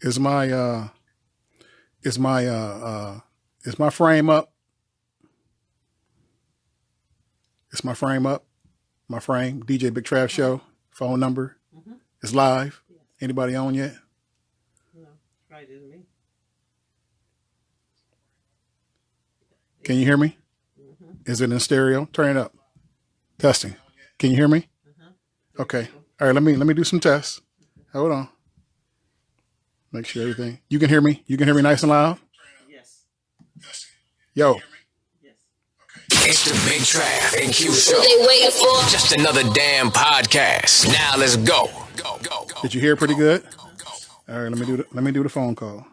Is my frame up? Is my frame up? My frame, DJ Big Trav Show, phone number is live. Yes. Anybody on yet? No, right, isn't me. Can you hear me? Is it in stereo? Turn it up. Testing. Can you hear me? Okay. All right, let me do some tests. Hold on. Make sure everything. You can hear me? You can hear me nice and loud? Yes. Yo. Yes. It's the Big Trav and Q Show. They waiting for just another damn podcast. Now let's go. Go. Did you hear pretty good? All right, let me do the phone call.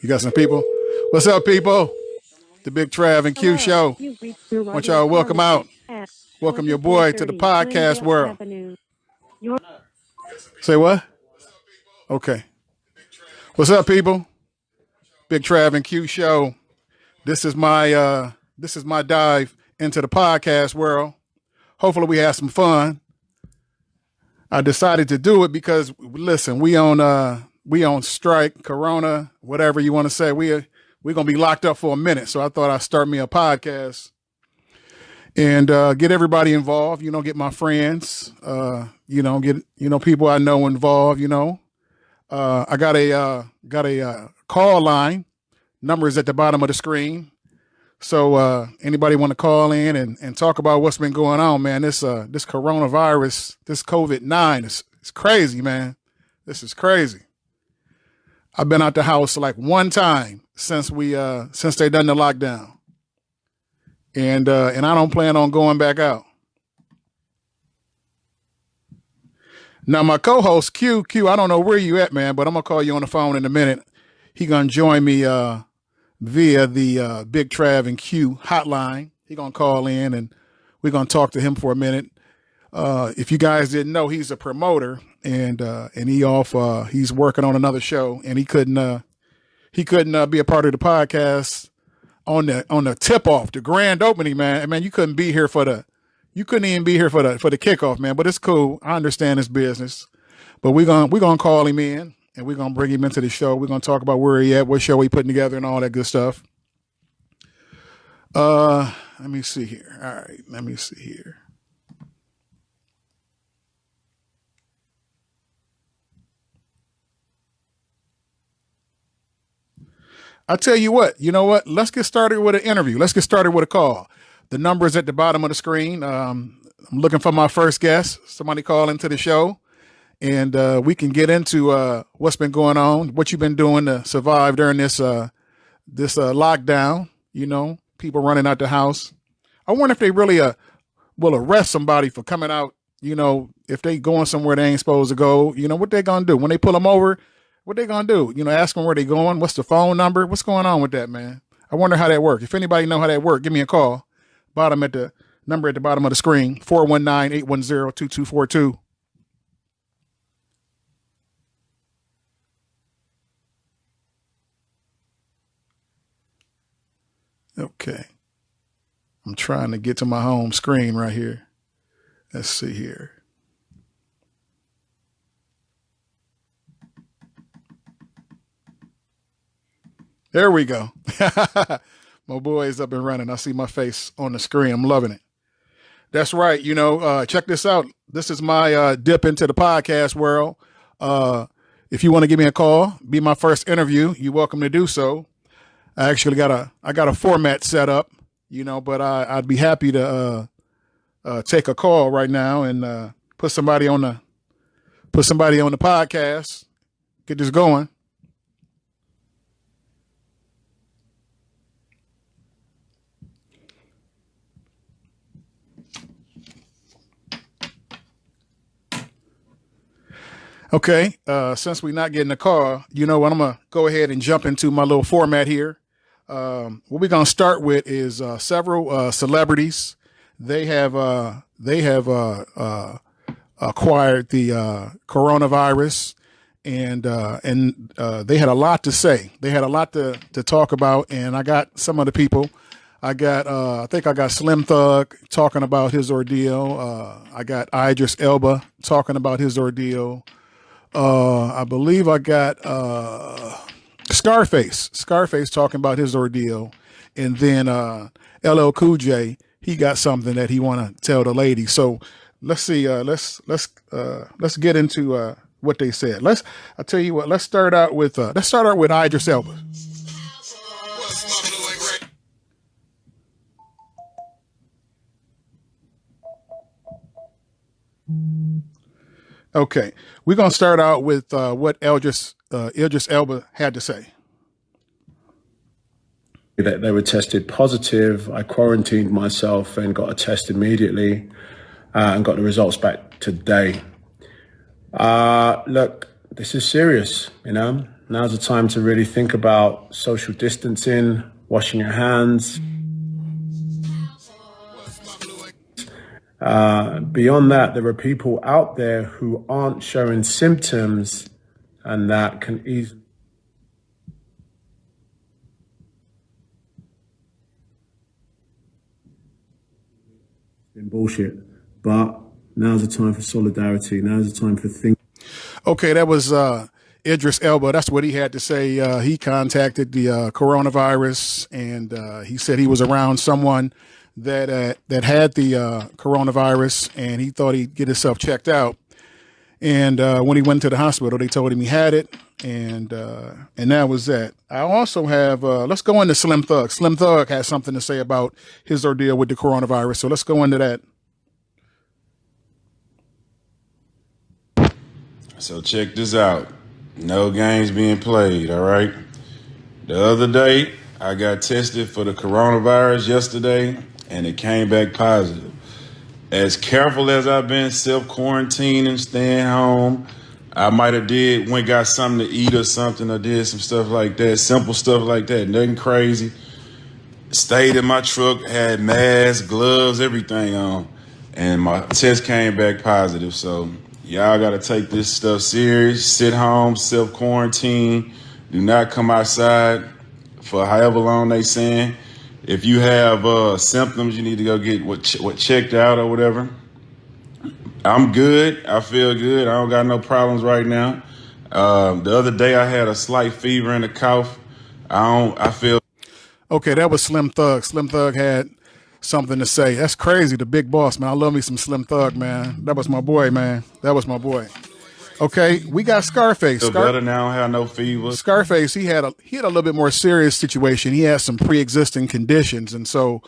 You got some people? What's up, people? The Big Trav and Q Show. Want y'all to welcome out. Welcome your boy to the podcast world. Say what? Okay. What's up, people? Big Trav and Q Show. This is my dive into the podcast world. Hopefully we have some fun. I decided to do it because listen, we on strike, Corona, whatever you want to say. We're gonna be locked up for a minute. So I thought I'd start me a podcast and get everybody involved, get my friends, get people I know involved, I got a call line. Number is at the bottom of the screen. So anybody want to call in and talk about what's been going on, man? This coronavirus, this COVID-19 is crazy, man. This is crazy. I've been out the house like one time since they done the lockdown. And I don't plan on going back out. Now my co-host Q, I don't know where you at, man, but I'm gonna call you on the phone in a minute. He gonna join me via the Big Trav and Q hotline. He gonna call in and we're gonna talk to him for a minute. If you guys didn't know, he's a promoter and he's working on another show and he couldn't be a part of the podcast on the tip off, the grand opening, man. Man, you couldn't even be here for the kickoff, man, but it's cool. I understand his business, but we're going to call him in and we're going to bring him into the show. We're going to talk about where he at, what show he putting together and all that good stuff. Let me see here. All right. Let me see here. I tell you what, you know what? Let's get started with an interview. Let's get started with a call. The number is at the bottom of the screen. I'm looking for my first guest. Somebody call into the show and we can get into what's been going on, what you've been doing to survive during this lockdown, people running out the house. I wonder if they really will arrest somebody for coming out, if they going somewhere they ain't supposed to go, what they going to do when they pull them over. What they gonna do? Ask them where they going. What's the phone number? What's going on with that, man? I wonder how that works. If anybody know how that works, give me a call. Number at the bottom of the screen, 419-810-2242. Okay. I'm trying to get to my home screen right here. Let's see here. There we go. My boy is up and running. I see my face on the screen. I'm loving it. That's right. Check this out. This is my dip into the podcast world. If you want to give me a call, be my first interview, you're welcome to do so. I actually got a format set up, but I'd be happy to take a call right now and put somebody on the podcast. Get this going. Okay, since we're not getting a call, you know what? I'm gonna go ahead and jump into my little format here. What we're gonna start with is several celebrities. They have acquired the coronavirus, and they had a lot to say. They had a lot to talk about, and I got some of the people I think I got Slim Thug talking about his ordeal. I got Idris Elba talking about his ordeal. I believe I got Scarface talking about his ordeal, and then LL Cool J, he got something that he want to tell the lady. So let's see. Let's get into what they said. I tell you what. Let's start out with Idris Elba. Okay, we're gonna start out with what Idris Elba had to say. That they were tested positive. I quarantined myself and got a test immediately, and got the results back today. Look, this is serious. Now's the time to really think about social distancing, washing your hands. Beyond that, there are people out there who aren't showing symptoms, and that can easily bullshit. But now's the time for solidarity. Now's the time for thinking. Okay, that was Idris Elba. That's what he had to say. He contacted the coronavirus, and he said he was around someone that had the coronavirus, and he thought he'd get himself checked out. And when he went to the hospital, they told him he had it, and that was that. I also have let's go into Slim Thug. Slim Thug has something to say about his ordeal with the coronavirus, so let's go into that. So check this out. No games being played, all right? The other day, I got tested for the coronavirus yesterday, and it came back positive. As careful as I've been self-quarantining, staying home, I might have went got something to eat or something, or did some stuff like that, simple stuff like that, nothing crazy. Stayed in my truck, had masks, gloves, everything on, and my test came back positive. So y'all got to take this stuff serious. Sit home, self-quarantine. Do not come outside for however long they saying. If you have symptoms, you need to go get what checked out or whatever. I'm good. I feel good. I don't got no problems right now. The other day I had a slight fever and a cough. I feel. Okay, that was Slim Thug. Slim Thug had something to say. That's crazy. The big boss, man. I love me some Slim Thug, man. That was my boy, man. That was my boy. Okay, we got Scarface. Feel better now. I don't have no fever. Scarface, he had a little bit more serious situation. He had some pre-existing conditions, and so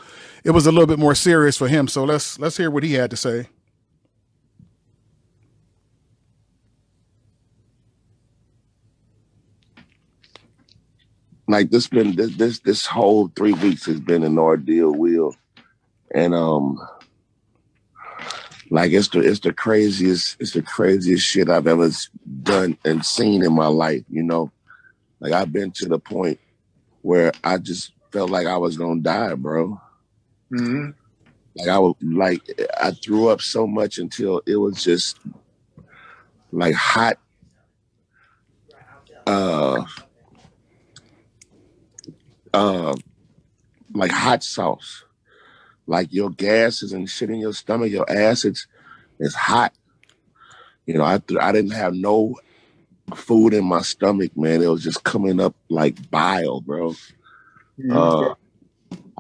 it was a little bit more serious for him. So let's hear what he had to say. Like this whole 3 weeks has been an ordeal, Will, and like it's the craziest shit I've ever done and seen in my life. Like I've been to the point where I just felt like I was gonna die, bro. Mm-hmm. I threw up so much until it was just like hot. Like hot sauce. Like your gases and shit in your stomach, your acids is hot. I didn't have no food in my stomach, man. It was just coming up like bile, bro. I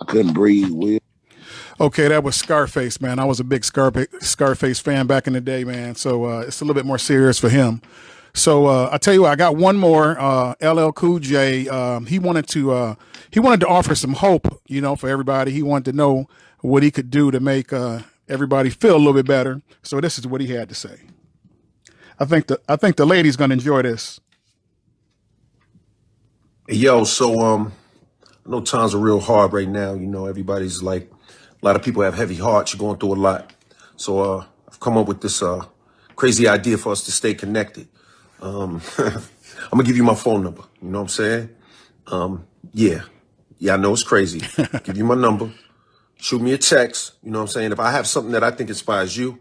couldn't breathe. Will. Okay, that was Scarface, man. I was a big Scarface fan back in the day, man. So it's a little bit more serious for him. So I tell you what, I got one more. LL Cool J. He wanted to offer some hope, for everybody. He wanted to know what he could do to make everybody feel a little bit better. So this is what he had to say. I think the lady's gonna enjoy this. Yo, so I know times are real hard right now. Everybody's like, a lot of people have heavy hearts. You're going through a lot. So I've come up with this crazy idea for us to stay connected. I'm gonna give you my phone number. You know what I'm saying? Yeah, I know it's crazy. Give you my number. Shoot me a text. You know what I'm saying? If I have something that I think inspires you,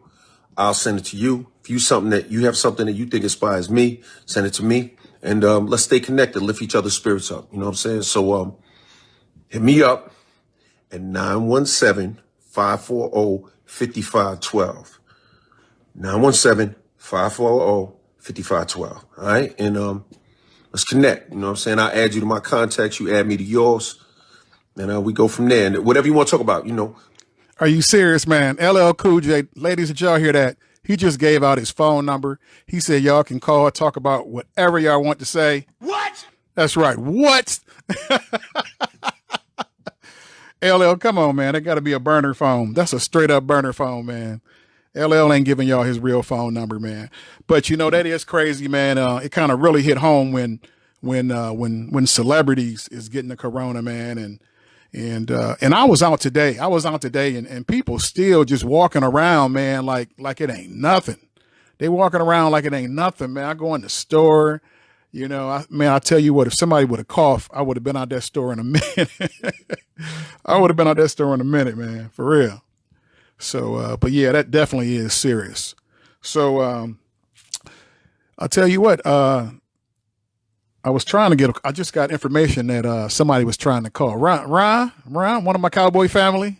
I'll send it to you. If you have something that you think inspires me, send it to me. And let's stay connected, lift each other's spirits up. You know what I'm saying? So hit me up at 917-540-5512. 917-540-5512. All right. And let's connect. You know what I'm saying? I'll add you to my contacts. You add me to yours. And we go from there. And whatever you want to talk about, you know. Are you serious, man? LL Cool J, ladies, did y'all hear that? He just gave out his phone number. He said y'all can call, talk about whatever y'all want to say. What? That's right. What? LL, come on, man. It got to be a burner phone. That's a straight up burner phone, man. LL ain't giving y'all his real phone number, man. But you know that is crazy, man. It kind of really hit home when celebrities is getting the corona, man, and I was out today. And people still just walking around, man, like it ain't nothing. They walking around like it ain't nothing, man. I go in the store, you know, I tell you what, if somebody would have coughed, I would have been out that store in a minute. I would have been out that store in a minute, man, for real. So, but yeah, that definitely is serious. So, I'll tell you what, I just got information that somebody was trying to call. Ron, one of my cowboy family.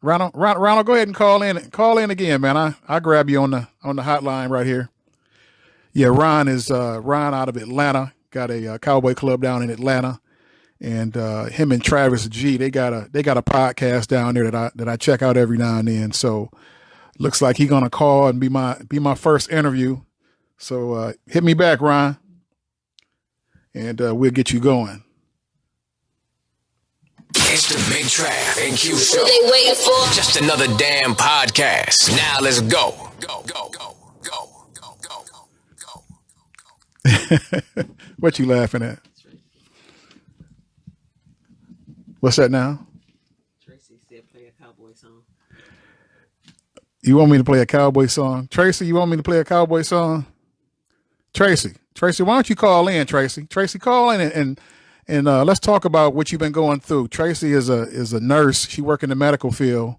Ronald, go ahead and call in again, man. I grab you on the hotline right here. Yeah, Ron out of Atlanta, got a cowboy club down in Atlanta, and him and Travis G, they got a podcast down there that I check out every now and then. So looks like he's gonna call and be my first interview. So hit me back, Ron, and we'll get you going. It's the Big Trav and Q Show. What they waiting for? Just another damn podcast. Now let's go. Go. What you laughing at? What's that now? Tracy said play a cowboy song. You want me to play a cowboy song? Tracy, you want me to play a cowboy song? Tracy, why don't you call in, Tracy? Tracy, call in and let's talk about what you've been going through. Tracy is a nurse. She works in the medical field,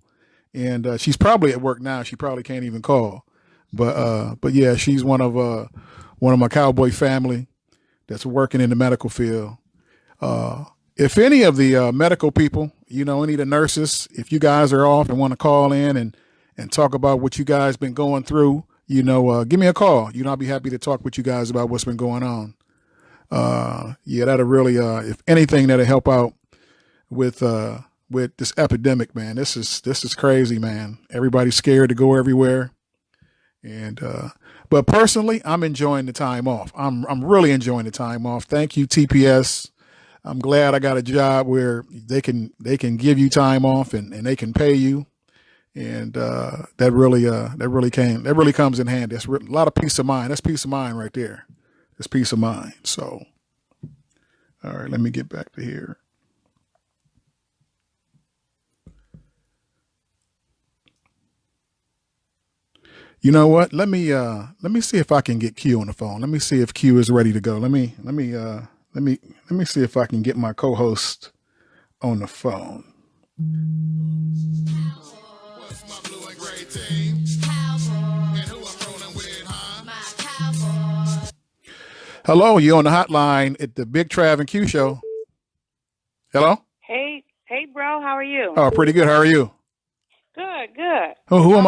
and she's probably at work now. She probably can't even call, but yeah, she's one of my cowboy family that's working in the medical field. If any of the medical people, you know, any of the nurses, if you guys are off and want to call in and talk about what you guys been going through, you know, give me a call. You know, I'll be happy to talk with you guys about what's been going on. Yeah, that'll really, if anything, that'll help out with this epidemic, man. This is crazy, man. Everybody's scared to go everywhere. And, but personally, I'm enjoying the time off. I'm really enjoying the time off. Thank you, TPS. I'm glad I got a job where they can give you time off and they can pay you. And, that really comes in handy. That's a lot of peace of mind. That's peace of mind right there. It's peace of mind. So, all right, let me get back to here. You know what? Let me see if I can get Q on the phone. Let me see if Q is ready to go. Let me see if I can get my co-host on the phone. Hello, you on the hotline at the Big Trav and Q Show. Hello? Hey, bro, how are you? Oh, pretty good. How are you? Good. Who am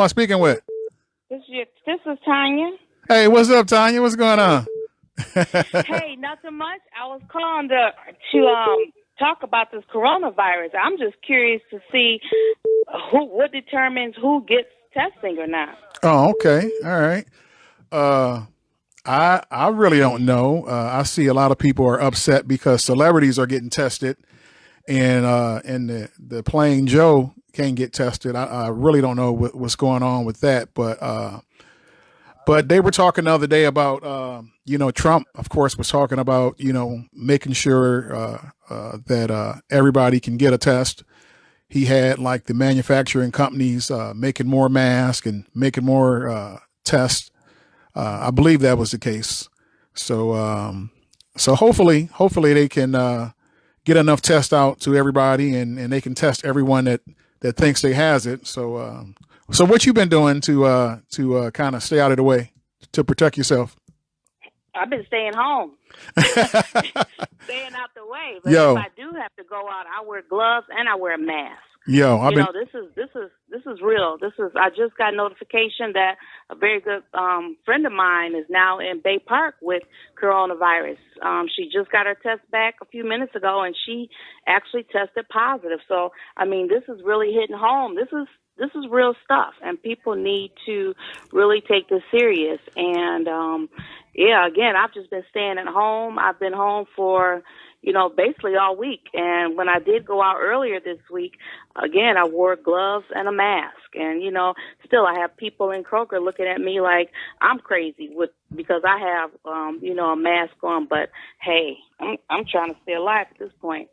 I speaking with? This is Tanya. Hey, what's up, Tanya? What's going on? Hey, nothing much. I was calling to talk about this coronavirus. I'm just curious to see what determines who gets testing or not. Oh, okay. All right. I really don't know. I see a lot of people are upset because celebrities are getting tested, and the plain Joe can't get tested. I really don't know what's going on with that, but they were talking the other day about Trump, of course, was talking about making sure that everybody can get a test. He had like the manufacturing companies making more masks and making more tests. I believe that was the case. So hopefully they can get enough tests out to everybody, and they can test everyone that thinks they has it. So what you been doing to kind of stay out of the way to protect yourself? I've been staying home, staying out the way. But Yo. if I do have to go out, I wear gloves and I wear a mask. Yo, This is real. I just got notification that a very good friend of mine is now in Bay Park with coronavirus. She just got her test back a few minutes ago, and she actually tested positive. So, I mean, this is really hitting home. This is real stuff, and people need to really take this serious. And again, I've just been staying at home. I've been home for basically all week. And when I did go out earlier this week, again, I wore gloves and a mask. And, still I have people in Kroger looking at me like I'm crazy because I have, a mask on. But, hey, I'm trying to stay alive at this point.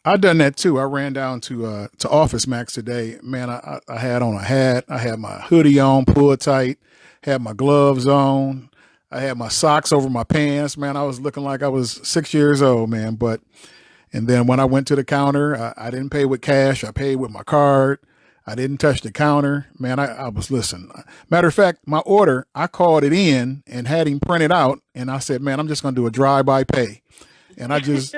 I done that too. I ran down to Office Max today. Man, I had on a hat. I had my hoodie on, pulled tight, had my gloves on. I had my socks over my pants, man. I was looking like I was 6 years old, man. And then when I went to the counter, I didn't pay with cash. I paid with my card. I didn't touch the counter, man. I was listening. Matter of fact, my order, I called it in and had him printed out. And I said, man, I'm just going to do a drive-by pay. And I just,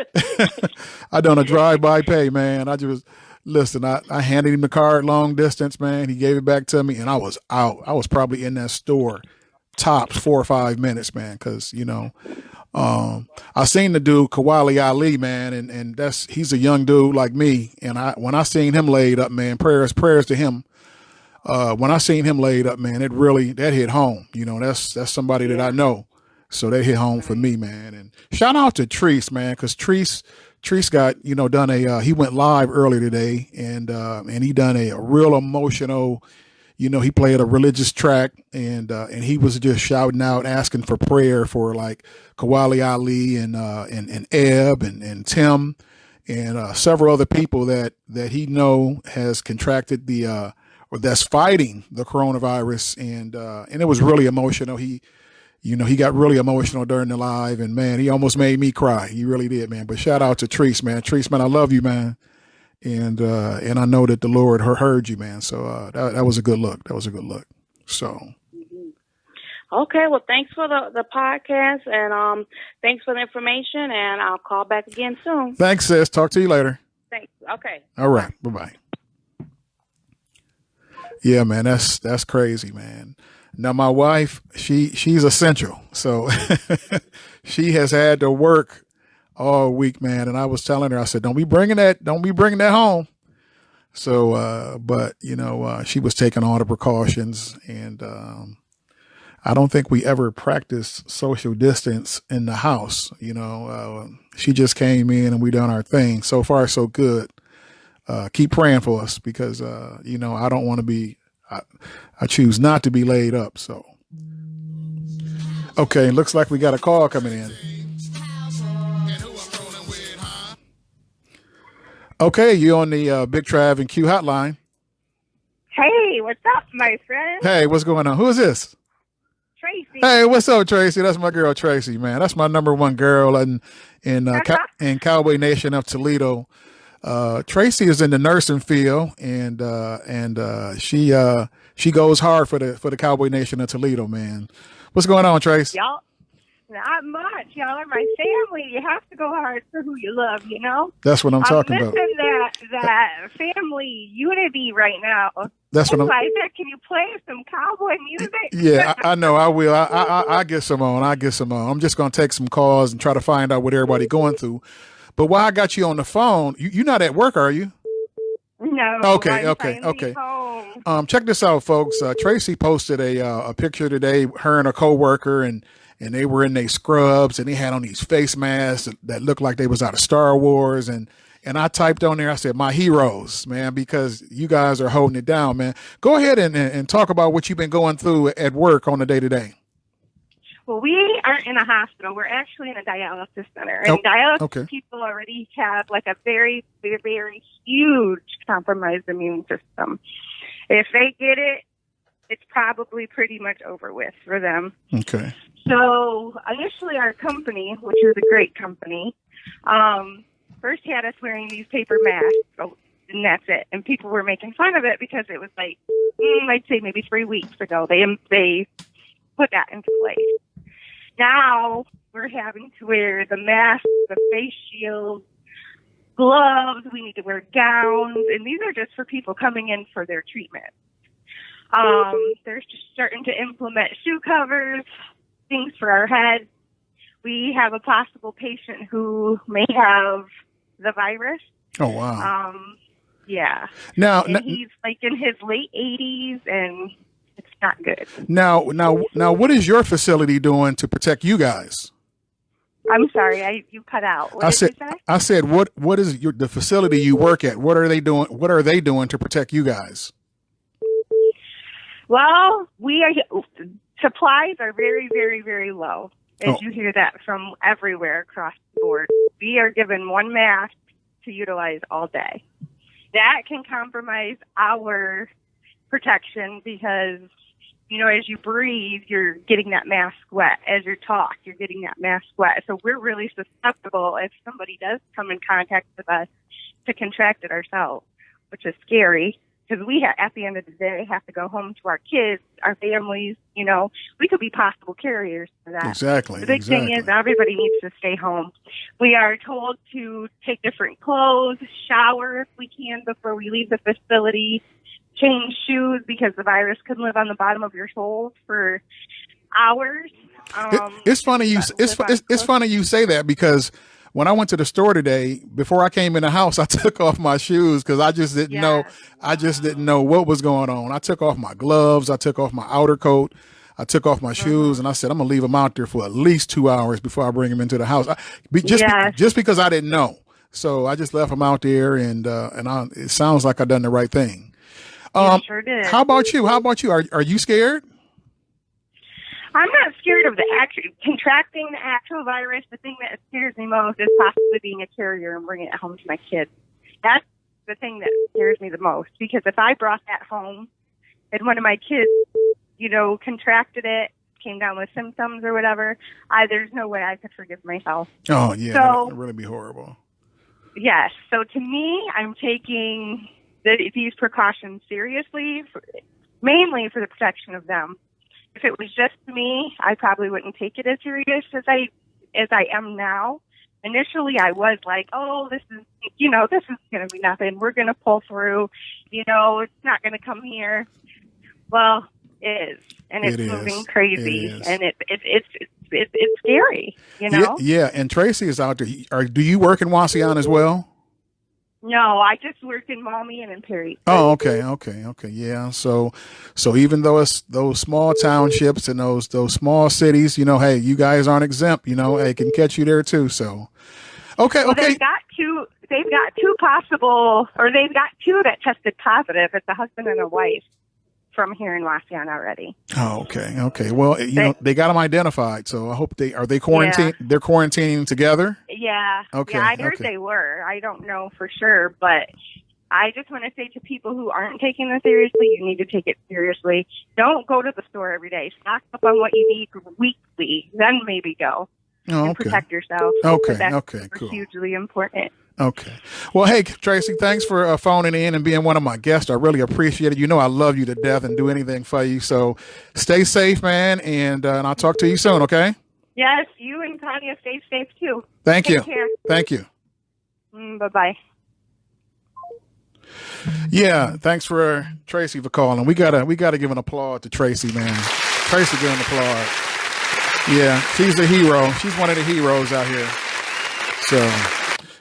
I done a drive-by pay, man. I handed him the card long distance, man. He gave it back to me and I was out. I was probably in that store tops 4 or 5 minutes, man. Cause I seen the dude Kawali Ali, man. And he's a young dude like me. And when I seen him laid up, man, prayers to him. When I seen him laid up, man, that hit home. That's somebody that I know. So that hit home for me, man. And shout out to Treese, man. Cause Treese got, done he went live earlier today and he done a real emotional, he played a religious track and he was just shouting out, asking for prayer for like Kawali Ali and Ebb and Tim and several other people that he has contracted or that's fighting the coronavirus. And it was really emotional. He got really emotional during the live and man, he almost made me cry. He really did, man. But shout out to Treese, man. Treese, man, I love you, man. And I know that the Lord heard you, man. So that was a good look. That was a good look. So. Okay. Well, thanks for the podcast and thanks for the information. And I'll call back again soon. Thanks, sis. Talk to you later. Thanks. Okay. All right. Bye-bye. Yeah, man. That's crazy, man. Now my wife, she's essential. So she has had to work all week, man. And I was telling her, I said, don't be bringing that home. So, but she was taking all the precautions and, I don't think we ever practiced social distance in the house. She just came in and we done our thing. So far, so good. Keep praying for us because, I don't want to be, I choose not to be laid up. So, okay. Looks like we got a call coming in. Okay, you on the Big Trav and Q hotline. Hey, what's up, my friend? Hey, what's going on? Who is this? Tracy. Hey, what's up, Tracy? That's my girl, Tracy, man. That's my number one girl in Cowboy Nation of Toledo. Tracy is in the nursing field, and she goes hard for the Cowboy Nation of Toledo, man. What's going on, Tracy? Y'all, not much. Y'all are my family. You have to go hard for who you love, That's what I'm talking about. I'm missing that family unity right now. That's what I said, can you play some cowboy music? Yeah, I know. I will. I get some on. I'm just going to take some calls and try to find out what everybody going through. But while I got you on the phone, you're not at work, are you? No. Okay. Check this out, folks. Tracy posted a picture today, her and a coworker, and they were in their scrubs, and they had on these face masks that looked like they was out of Star Wars, and I typed on there, I said, my heroes, man, because you guys are holding it down, man. Go ahead and talk about what you've been going through at work on the day-to-day. Well, we aren't in a hospital. We're actually in a dialysis center. And dialysis people already have like a very, very, very huge compromised immune system. If they get it, it's probably pretty much over with for them. Okay. So initially our company, which is a great company, first had us wearing these paper masks, and that's it. And people were making fun of it because it was like, I'd say maybe 3 weeks ago, they put that into place. now we're having to wear the mask, the face shields, gloves. We need to wear gowns, and these are just for people coming in for their treatment. They're just starting to implement shoe covers, things for our heads. We have a possible patient who may have the virus. Oh, wow. Yeah. Now, he's like in his late 80s, and it's not good. Now, what is your facility doing to protect you guys? I'm sorry, you cut out. What did you say? I said, what is the facility you work at? What are they doing? What are they doing to protect you guys? Well, supplies are very, very, very low. As you hear that from everywhere across the board. We are given one mask to utilize all day. That can compromise our protection because, as you breathe, you're getting that mask wet. As you talk, you're getting that mask wet. So we're really susceptible if somebody does come in contact with us to contract it ourselves, which is scary. Because we, at the end of the day, have to go home to our kids, our families. We could be possible carriers for that. Exactly. The big thing is everybody needs to stay home. We are told to take different clothes, shower if we can before we leave the facility, change shoes because the virus could live on the bottom of your soles for hours. It's funny it's funny you say that because when I went to the store today, before I came in the house, I took off my shoes because I just didn't know. I just didn't know what was going on. I took off my gloves. I took off my outer coat. I took off my shoes, and I said, I'm gonna leave them out there for at least 2 hours before I bring them into the house. Just because I didn't know, so I just left them out there, and it sounds like I done the right thing. Sure did. How about you? Are you scared? I'm not scared of contracting the actual virus. The thing that scares me most is possibly being a carrier and bringing it home to my kids. That's the thing that scares me the most because if I brought that home and one of my kids, contracted it, came down with symptoms or whatever, there's no way I could forgive myself. Oh, yeah, that would really be horrible. Yes. So to me, I'm taking these precautions seriously, mainly for the protection of them. If it was just me, I probably wouldn't take it as serious as I am now. Initially, I was like, "Oh, this is going to be nothing. We're going to pull through. It's not going to come here." Well, it is, and it's moving crazy, and it's scary. Yeah. And Tracy is out there. Do you work in Wasion as well? No, I just work in Maumee and in Perry. Oh, okay. Yeah. So even though it's those small townships and those small cities, hey, you guys aren't exempt. It can catch you there too. So, okay. They've got two possible, or they've got two that tested positive. It's a husband and a wife from here in Wasion already. Oh, okay. Well, they got them identified. So I hope are they quarantined? Yeah. They're quarantining together. Yeah. Okay. Yeah, I heard they were. I don't know for sure, but I just want to say to people who aren't taking this seriously, you need to take it seriously. Don't go to the store every day. Stock up on what you need weekly, then maybe go and protect yourself. Okay. That's Cool. Hugely important. Okay. Well, hey, Tracy, thanks for phoning in and being one of my guests. I really appreciate it. I love you to death and do anything for you. So stay safe, man, and I'll talk to you soon, okay? Yes, you and Tanya stay safe, too. Thank you. Take care. Thank you. Bye-bye. Yeah, thanks for Tracy for calling. We gotta give an applaud to Tracy, man. Tracy give an applaud. Yeah, she's a hero. She's one of the heroes out here. So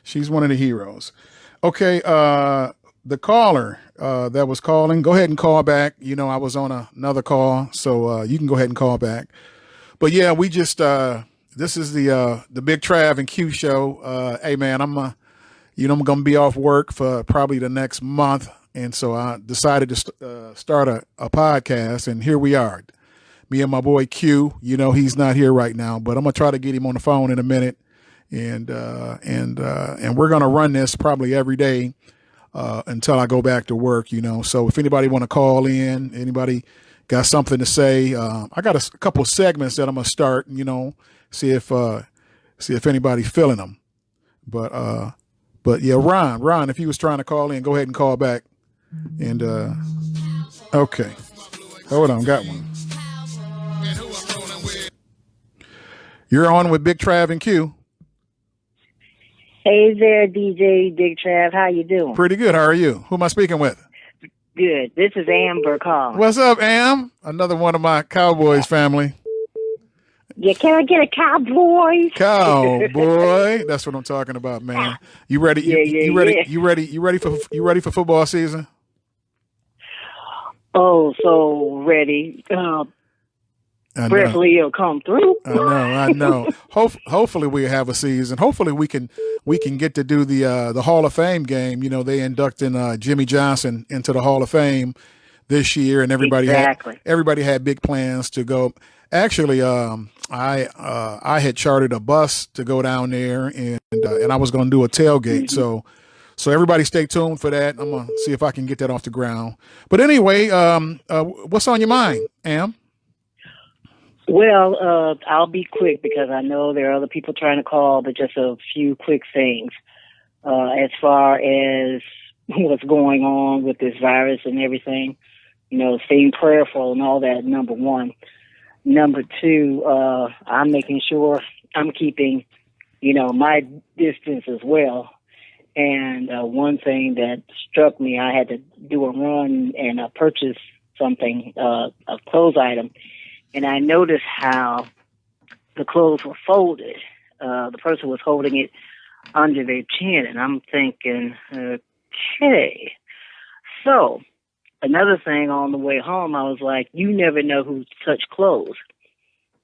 she's one of the heroes. Okay, the caller that was calling, go ahead and call back. I was on another call, so you can go ahead and call back. But yeah, we just this is the Big Trav and Q Show. Hey man, I'm gonna be off work for probably the next month, and so I decided to start a podcast, and here we are. Me and my boy Q. He's not here right now, but I'm gonna try to get him on the phone in a minute. And we're going to run this probably every day, until I go back to work, so if anybody want to call in, anybody got something to say, I got a couple of segments that I'm going to start, see if anybody's feeling them, but yeah, Ron, if you was trying to call in, go ahead and call back. And, okay, hold on, got one. You're on with Big Trav and Q. Hey there, DJ Big Trav. How you doing? Pretty good. How are you? Who am I speaking with? Good. This is Amber calling. What's up, Am? Another one of my Cowboys family. Yeah, can I get a Cowboys? Cowboy. That's what I'm talking about, man. You ready? You ready for football season? Oh, so ready. Prayerfully it'll come through. I know. Hopefully we have a season. Hopefully we can get to do the Hall of Fame game. You know, they inducting Jimmy Johnson into the Hall of Fame this year, and everybody had big plans to go. Actually, I had chartered a bus to go down there, and I was going to do a tailgate. So everybody stay tuned for that. I'm going to see if I can get that off the ground. But anyway, what's on your mind, Am? Well, I'll be quick because I know there are other people trying to call, but just a few quick things. As far as what's going on with this virus and everything, you know, staying prayerful and all that, number one. Number two, I'm making sure I'm keeping, you know, my distance as well. And one thing that struck me, I had to do a run and purchase something, a clothes item. And I noticed how the clothes were folded. The person was holding it under their chin. And I'm thinking, okay. So another thing on the way home, I was like, you never know who touched clothes.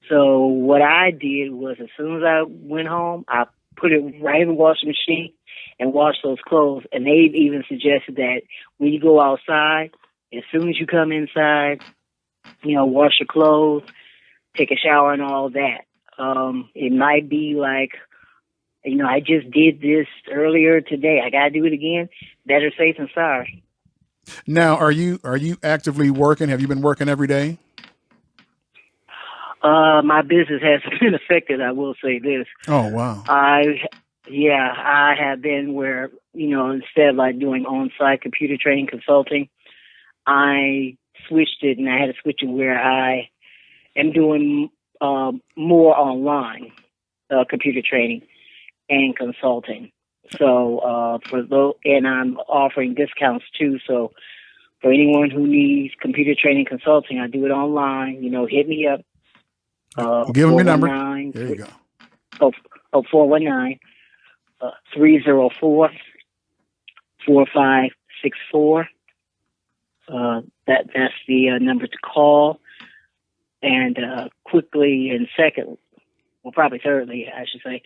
So what I did was as soon as I went home, I put it right in the washing machine and washed those clothes. And they've even suggested that when you go outside, as soon as you come inside, you know, wash your clothes, take a shower and all that. It might be like, you know, I just did this earlier today. I got to do it again. Better safe than sorry. Now, are you actively working? Have you been working every day? My business has been affected. I will say this. Oh, wow. I have been where, you know, instead of like doing on-site computer training consulting, I switched it and I had to switch it where I am doing more online computer training and consulting. So and I'm offering discounts too. So for anyone who needs computer training consulting, I do it online. You know, hit me up. Give them your number. There you go. 419 304 4564. That's the number to call. And quickly and second, well, probably thirdly, I should say,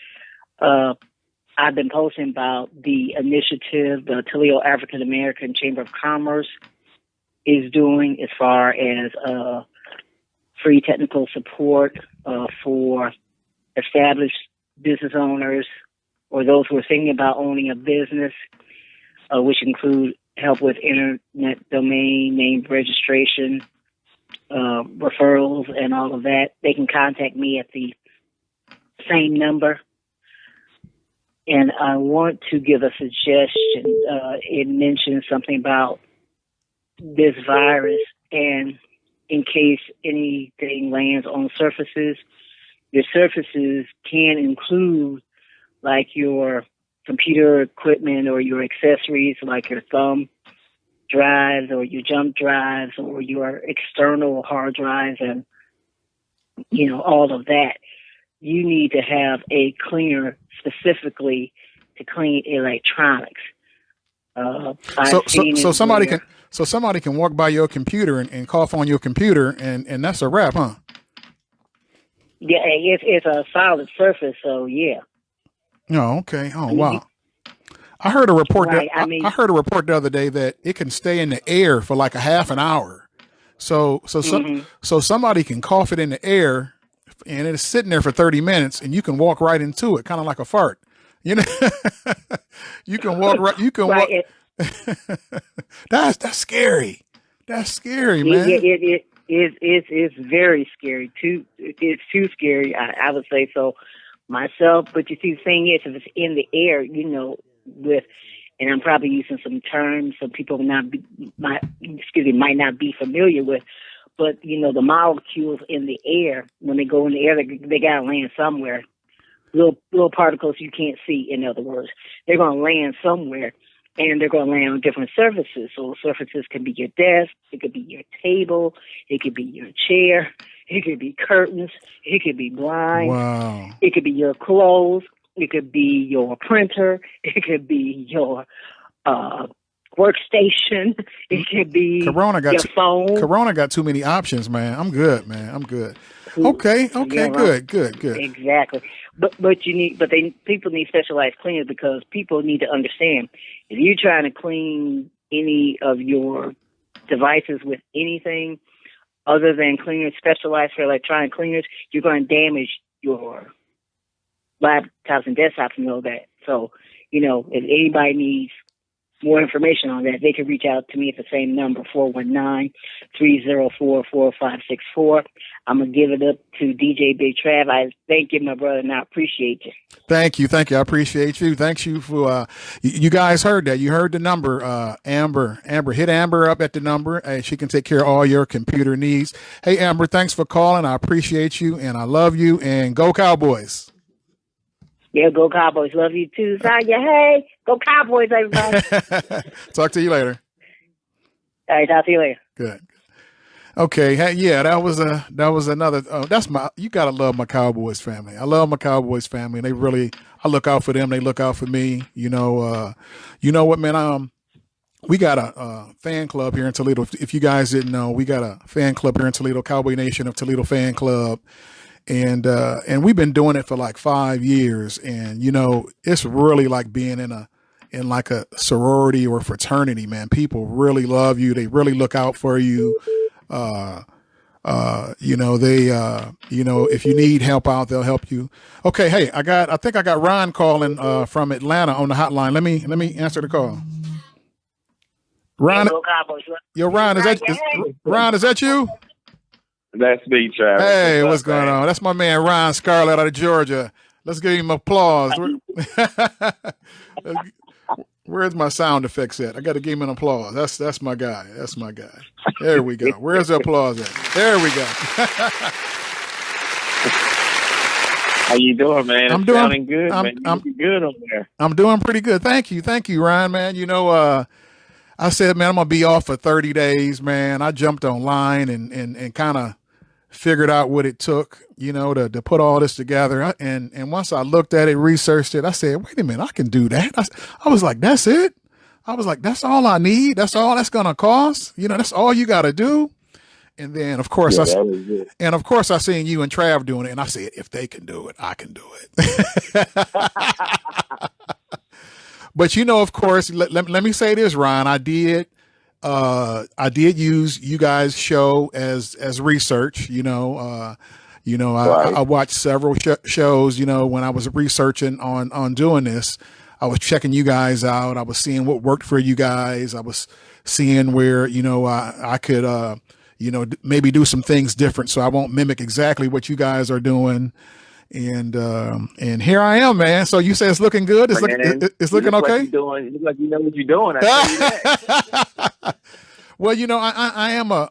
I've been posting about the initiative the Toledo African American Chamber of Commerce is doing as far as free technical support for established business owners or those who are thinking about owning a business, which include help with internet domain name registration, referrals, and all of that. They can contact me at the same number. And I want to give a suggestion. It mentions something about this virus, and in case anything lands on surfaces, your surfaces can include like your computer equipment or your accessories like your thumb drives or your jump drives or your external hard drives and, you know, all of that. You need to have a cleaner specifically to clean electronics. So somebody can walk by your computer and cough on your computer and that's a wrap, huh? Yeah, it's a solid surface, so yeah. Oh, okay. Oh, wow. I heard a report. Right, I heard a report the other day that it can stay in the air for like a half an hour. So somebody can cough it in the air, and it's sitting there for 30 minutes, and you can walk right into it, kind of like a fart. You know, you can walk right. You can walk. That's scary. That's scary, man. It's very scary. It's too scary. I would say so myself. But you see, the thing is, if it's in the air, you know, and I'm probably using some terms some people might not be familiar with, but the molecules in the air, when they go in the air, they gotta land somewhere. Little particles you can't see. In other words, they're gonna land somewhere, and they're gonna land on different surfaces. So surfaces can be your desk, it could be your table, it could be your chair, it could be curtains, it could be blinds, Wow. It could be your clothes, it could be your printer, it could be your workstation, it could be your phone. Corona got too many options, man. I'm good, man. I'm good. Okay, good. Exactly. But people need specialized cleaners, because people need to understand, if you're trying to clean any of your devices with anything other than cleaners specialized for electronic cleaners, you're going to damage your laptops and desktops and all that. So, if anybody needs more information on that, they can reach out to me at the same number, 419-304-4564. I'm going to give it up to DJ Big Trav. I thank you, my brother, and I appreciate you. Thank you. I appreciate you. Thanks you for, you guys heard that. You heard the number, Amber, hit Amber up at the number. She can take care of all your computer needs. Hey, Amber, thanks for calling. I appreciate you and I love you, and go Cowboys. Yeah, go Cowboys. Love you too, Sonya. Hey, go Cowboys, everybody. Talk to you later. All right, talk to you later. Good. Okay. Hey, yeah, that was another. You gotta love my Cowboys family. I love my Cowboys family, and I look out for them. They look out for me. You know what, man? We got a fan club here in Toledo. If you guys didn't know, we got a fan club here in Toledo, Cowboy Nation of Toledo Fan Club. And we've been doing it for like 5 years, and it's really like being in like a sorority or fraternity, man. People really love you. They really look out for you. If you need help out, they'll help you. Okay. Hey, I think I got Ron calling, from Atlanta on the hotline. Let me answer the call. Ron, Ron, is that you? That's me, Travis. Hey, what's going on? That's my man, Ron Scarlett out of Georgia. Let's give him applause. Where's my sound effects at? I got to give him an applause. That's my guy. That's my guy. There we go. Where's the applause at? There we go. How you doing, man? I'm doing sounding good, man. I'm good over there. I'm doing pretty good. Thank you, Ryan, man. I said, man, I'm gonna be off for 30 days, man. I jumped online and kind of figured out what it took, to put all this together. And once I looked at it, researched it, I said, wait a minute, I can do that. I was like, that's it. I was like, that's all I need. That's all that's going to cost. That's all you got to do. And then, of course, I seen you and Trav doing it. And I said, if they can do it, I can do it. But, of course, let me say this, Ron, I did use you guys' show as research. I watched several shows. When I was researching on doing this, I was checking you guys out. I was seeing what worked for you guys. I was seeing where I could maybe do some things different, so I won't mimic exactly what you guys are doing. And here I am, man. So you say it's looking good? It's looking okay? You look like you know what you're doing. I tell you that. Well,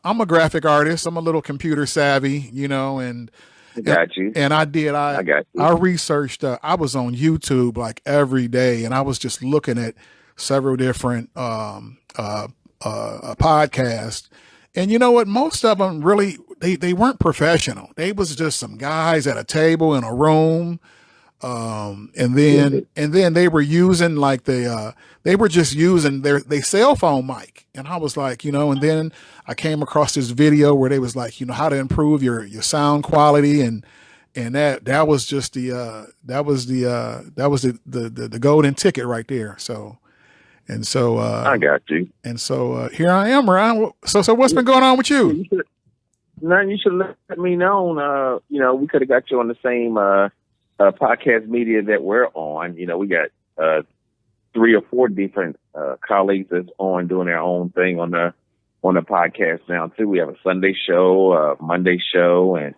I'm a graphic artist. I'm a little computer savvy, and I got you. And I got you. I researched. I was on YouTube like every day, and I was just looking at several different podcasts. And you know what? Most of them really, they weren't professional. They was just some guys at a table in a room. And then they were using like they were just using their cell phone mic. And I was like, and then I came across this video where they was like, how to improve your sound quality. And that was just the golden ticket right there. So I got you. And so here I am, Ryan. So what's been going on with you? You should let me know. We could have got you on the same podcast media that we're on. We got 3 or 4 different colleagues that's on doing their own thing on the podcast now too. We have a Sunday show, a Monday show, and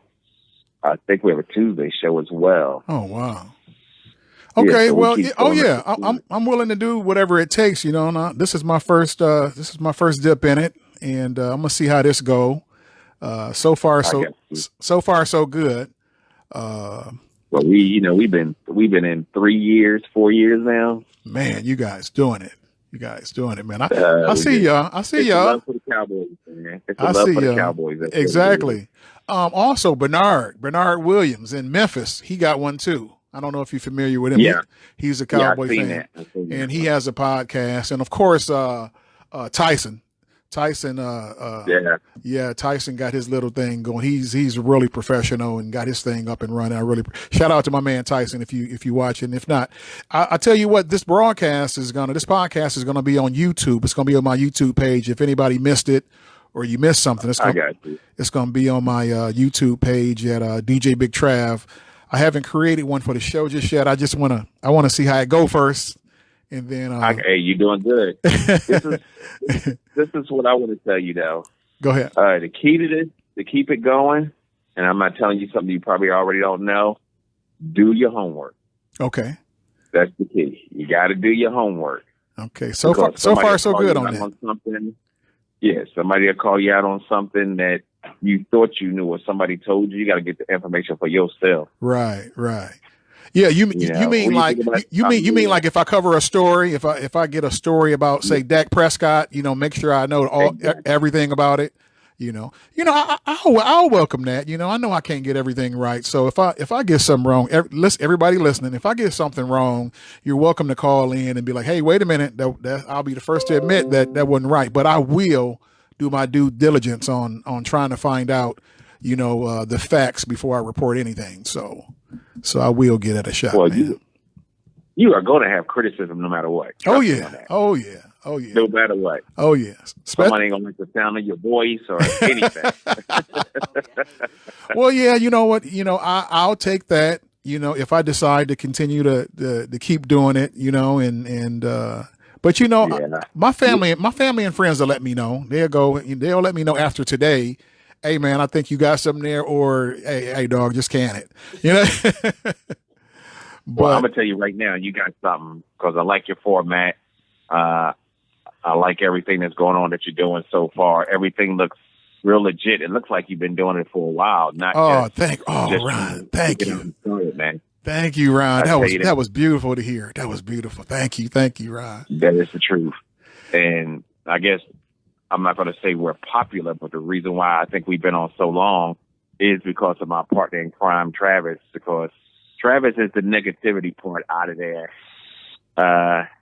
I think we have a Tuesday show as well. Oh wow. Okay, I'm willing to do whatever it takes. This is my first dip in it, and I'm gonna see how this go. So far, so good. Well, we've been in 3 years, 4 years now. Man, you guys doing it. Man. I see y'all. It's a love for the Cowboys, man. It's a love for the Cowboys. That's exactly. Also, Bernard Williams in Memphis, he got one too. I don't know if you're familiar with him. Yeah. He's a Cowboy fan. And he has a podcast. And of course, Tyson. Tyson got his little thing going. He's really professional and got his thing up and running. I really shout out to my man Tyson if you watching. If not, I tell you what, this podcast is gonna be on YouTube. It's gonna be on my YouTube page. If anybody missed it or you missed something, it's gonna be on my YouTube page at DJ Big Trav. I haven't created one for the show just yet. I wanna see how it go first. And then, hey, you're doing good. This is what I want to tell you, though. Go ahead. The key to this, to keep it going, and I'm not telling you something you probably already don't know. Do your homework. Okay. That's the key. You got to do your homework. Okay. So far, so good on that. Something. Yeah, somebody will call you out on something that you thought you knew or somebody told you. You got to get the information for yourself. Right. Yeah, you mean like if I cover a story, if I get a story about say Dak Prescott, make sure I know everything about it. I'll welcome that. I know I can't get everything right, so if I get something wrong, everybody listening, if I get something wrong, you're welcome to call in and be like, hey, wait a minute, that I'll be the first to admit that wasn't right, but I will do my due diligence on trying to find out, the facts before I report anything. So I will get at a shot. Well, you are going to have criticism no matter what. Oh yeah. No matter what. Oh yeah. Somebody ain't gonna like the sound of your voice or anything. Well, yeah. You know what? I'll take that. If I decide to continue to keep doing it. But my family and friends will let me know. They'll let me know after today. Hey man, I think you got something there, or hey dog, just can it. Well, I'm gonna tell you right now, you got something because I like your format. I like everything that's going on that you're doing so far. Everything looks real legit. It looks like you've been doing it for a while. Ron, thank you, man. Thank you, Ron. That was beautiful to hear. That was beautiful. Thank you, Ron. That is the truth, and I guess. I'm not going to say we're popular, but the reason why I think we've been on so long is because of my partner in crime, Travis, because Travis is the negativity part out of there.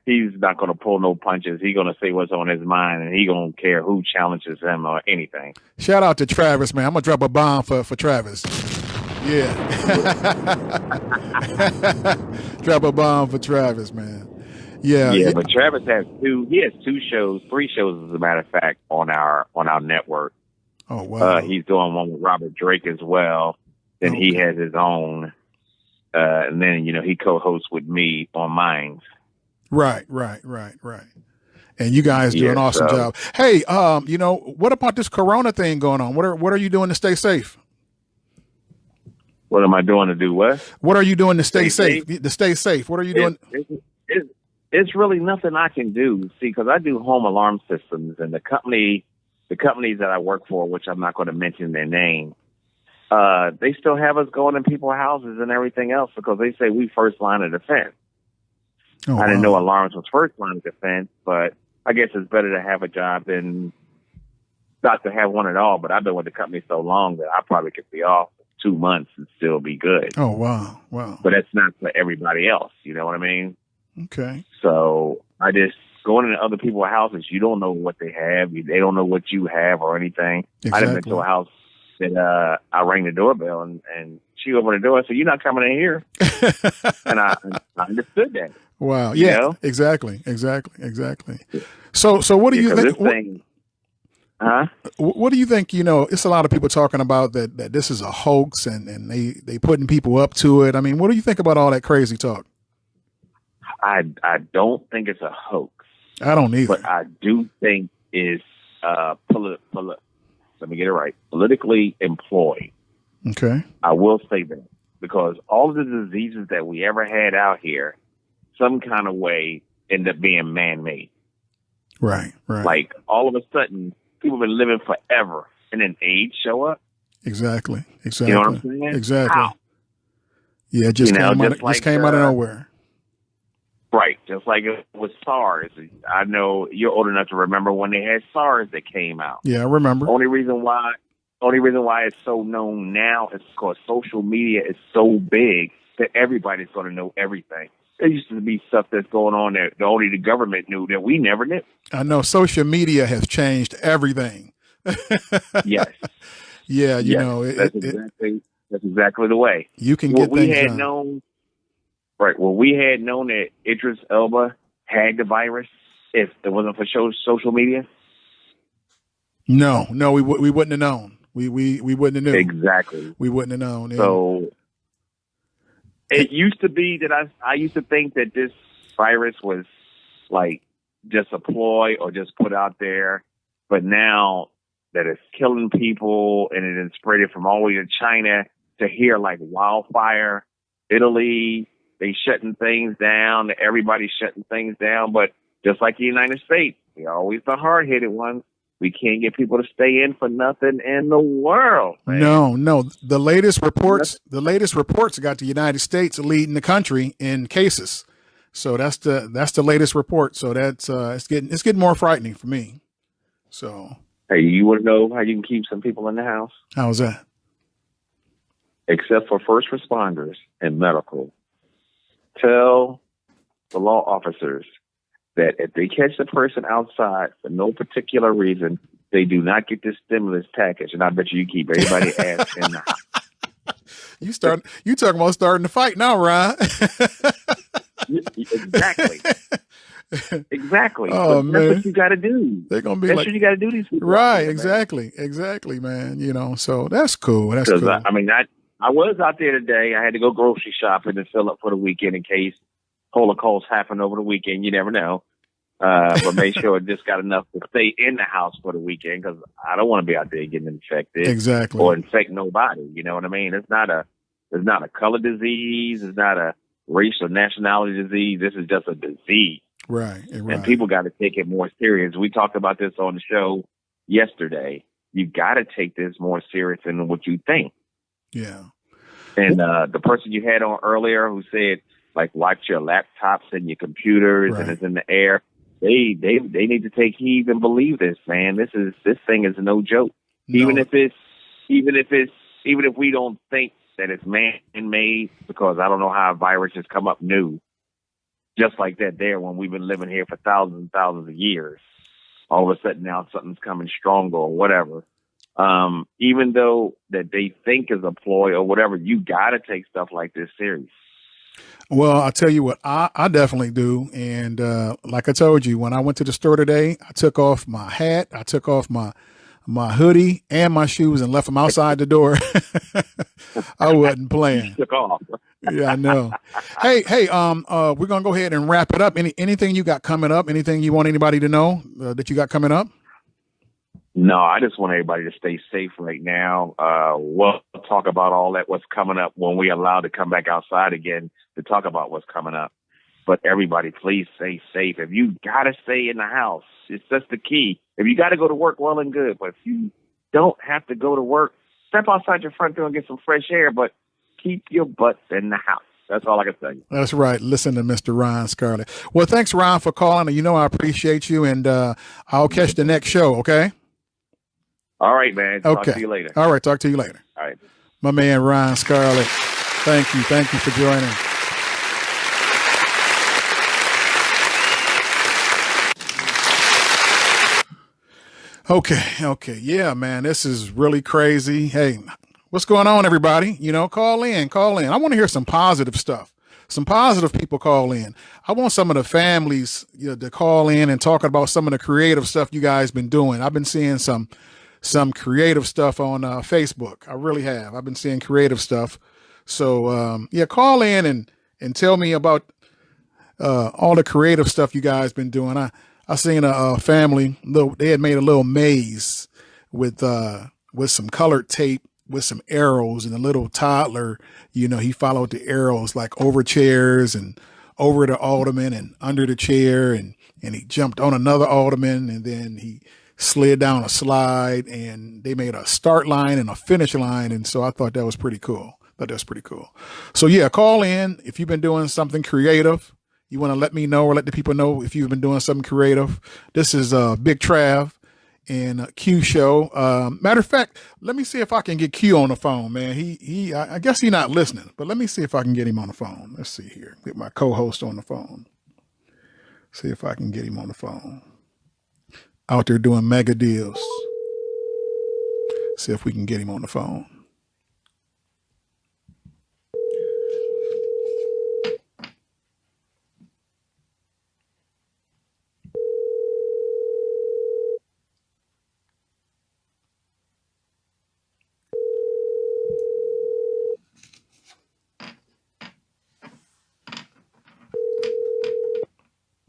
He's not going to pull no punches. He's going to say what's on his mind, and he don't care who challenges him or anything. Shout out to Travis, man. I'm going to drop a bomb for Travis. Yeah. Drop a bomb for Travis, man. Yeah, but Travis has three shows, as a matter of fact, on our network. Oh wow! He's doing one with Robert Drake as well. Then he has his own, and then he co-hosts with me on Minds. Right. And you guys do an awesome job. Hey, what about this Corona thing going on? What are you doing to stay safe? What am I doing to do what? What are you doing to stay safe? To stay safe. What are you doing? It's really nothing I can do. See, because I do home alarm systems, and the companies that I work for, which I'm not going to mention their name, they still have us going in people's houses and everything else because they say we first line of defense. Oh, I didn't know alarms was first line of defense, but I guess it's better to have a job than not to have one at all. But I've been with the company so long that I probably could be off 2 months and still be good. Oh, wow. But that's not for everybody else. You know what I mean? Okay. So I just going into other people's houses. You don't know what they have. They don't know what you have or anything. Exactly. I done been to a house that I rang the doorbell and she opened the door and said, "You're not coming in here." And I understood that. Wow. Yeah. Exactly. So what do you think? What do you think? It's a lot of people talking about that this is a hoax and they putting people up to it. I mean, what do you think about all that crazy talk? I don't think it's a hoax. I don't either. But I do think it's let me get it right. Politically employed. Okay. I will say that because all of the diseases that we ever had out here, some kind of way end up being man-made. Right. Like all of a sudden, people have been living forever. and then AIDS show up? Exactly. Exactly. You know what I'm saying? Exactly. How? Yeah, it just came out of nowhere. Right, just like it was SARS. I know you're old enough to remember when they had SARS that came out. Yeah, I remember. Only reason why it's so known now is because social media is so big that everybody's going to know everything. There used to be stuff that's going on that only the government knew that we never knew. I know social media has changed everything. Yes. Yeah, you yes. know, that's exactly the way. You can get we things had done. known. Right. Well, we had known that Idris Elba had the virus if it wasn't for social media. No, we wouldn't have known. We wouldn't have known. Exactly. We wouldn't have known. So it used to be that I used to think that this virus was like just a ploy or just put out there, but now that it's killing people and it is spreading from all the way to China to here like wildfire, Italy. They shutting things down. Everybody's shutting things down. But just like the United States, we're always the hard-headed ones. We can't get people to stay in for nothing in the world. Man. No. The latest reports got the United States leading the country in cases. So that's the latest report. So that's it's getting more frightening for me. So hey, you want to know how you can keep some people in the house? How's that? Except for first responders and medical. Tell the law officers that if they catch the person outside for no particular reason, they do not get this stimulus package. And I bet you keep everybody ass in the house. You talking about starting to fight now, Ryan? Exactly. Exactly. Oh, man. That's what you got to do. They're gonna be that's like, what you got to do. These people, right? man. Exactly, man. You know, so that's cool. That's cool. I was out there today. I had to go grocery shopping and fill up for the weekend in case Holocaust happened over the weekend. You never know. But make sure it just got enough to stay in the house for the weekend because I don't want to be out there getting infected. Exactly. Or infect nobody. You know what I mean? It's not a color disease. It's not a race or nationality disease. This is just a disease. Right. And people got to take it more serious. We talked about this on the show yesterday. You got to take this more serious than what you think. Yeah. And the person you had on earlier who said, like, watch your laptops and your computers and it's in the air. They need to take heed and believe this, man. This thing is no joke. No. Even if we don't think that it's man-made, because I don't know how a virus has come up new, just like that there when we've been living here for thousands and thousands of years. All of a sudden now something's coming stronger or whatever. Even though that they think is a ploy or whatever, you got to take stuff like this serious. Well, I'll tell you what, I definitely do. And like I told you, when I went to the store today, I took off my hat, I took off my hoodie and my shoes and left them outside the door. I wasn't playing. Took off. Yeah, I know. Hey, we're going to go ahead and wrap it up. Anything you got coming up? Anything you want anybody to know that you got coming up? No, I just want everybody to stay safe right now. We'll talk about all that, what's coming up when we're allowed to come back outside again to talk about what's coming up. But everybody, please stay safe. If you got to stay in the house, it's just the key. If you got to go to work, well and good. But if you don't have to go to work, step outside your front door and get some fresh air, but keep your butts in the house. That's all I can tell you. That's right. Listen to Mr. Ryan Scarlett. Well, thanks, Ryan, for calling. You know I appreciate you, and I'll catch the next show, okay? All right, man. Okay. Talk to you later. All right. Talk to you later. All right. My man, Ryan Scarlett. Thank you. Thank you for joining. Okay. Yeah, man, this is really crazy. Hey, what's going on, everybody? You know, call in. I want to hear some positive stuff. Some positive people call in. I want some of the families to call in and talk about some of the creative stuff you guys been doing. I've been seeing some creative stuff on Facebook. I really have. I've been seeing creative stuff. So, call in and tell me about all the creative stuff you guys been doing. I seen a family, they had made a little maze with some colored tape with some arrows, and a little toddler, he followed the arrows like over chairs and over the ottoman and under the chair, and he jumped on another ottoman, and then he slid down a slide, and they made a start line and a finish line. And so I thought that was pretty cool. So yeah, call in if you've been doing something creative. You want to let me know or let the people know if you've been doing something creative. This is Big Trav and Q Show. Matter of fact, let me see if I can get Q on the phone, man. I guess he's not listening, but let me see if I can get him on the phone. Let's see here. Get my co-host on the phone. See if I can get him on the phone. Out there doing mega deals. See if we can get him on the phone.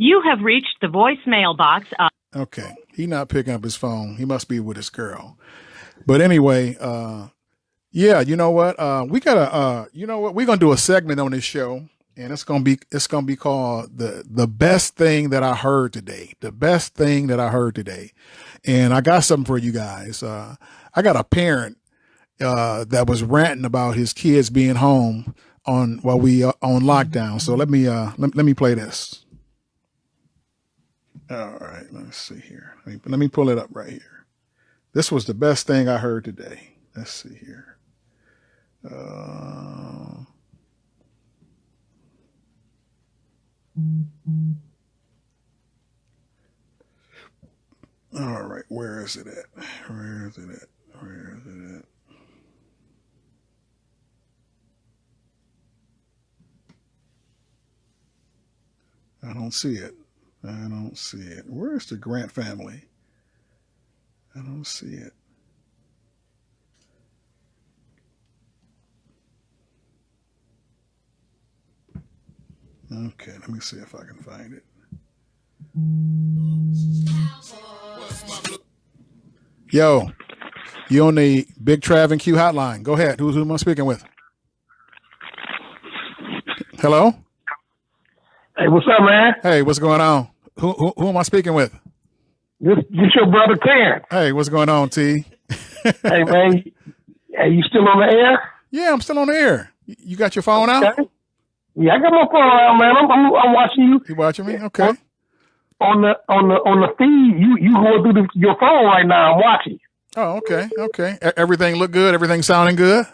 You have reached the voicemail box of... Okay. He not picking up his phone. He must be with his girl. But anyway, yeah, you know what? We gotta you know what? We're gonna do a segment on this show, and it's gonna be called the best thing that I heard today. The best thing that I heard today. And I got something for you guys. I got a parent that was ranting about his kids being home while we on lockdown. So let me play this. All right, let's see here. Let me pull it up right here. This was the best thing I heard today. Let's see here. All right, where is it at? I don't see it. Where's the Grant family? I don't see it. Okay, let me see if I can find it. Yo, you on the Big Trav and Q hotline. Go ahead. Who am I speaking with? Hello? Hey, what's up, man? Hey, what's going on? Who am I speaking with? This your brother Terrence. Hey, what's going on, T? Hey, man. Hey, you still on the air? Yeah, I'm still on the air. You got your phone out? Yeah, I got my phone out, man. I'm watching you. You watching me? Okay. On the feed, you going through your phone right now. I'm watching. Oh, okay. Everything look good? Everything sounding good?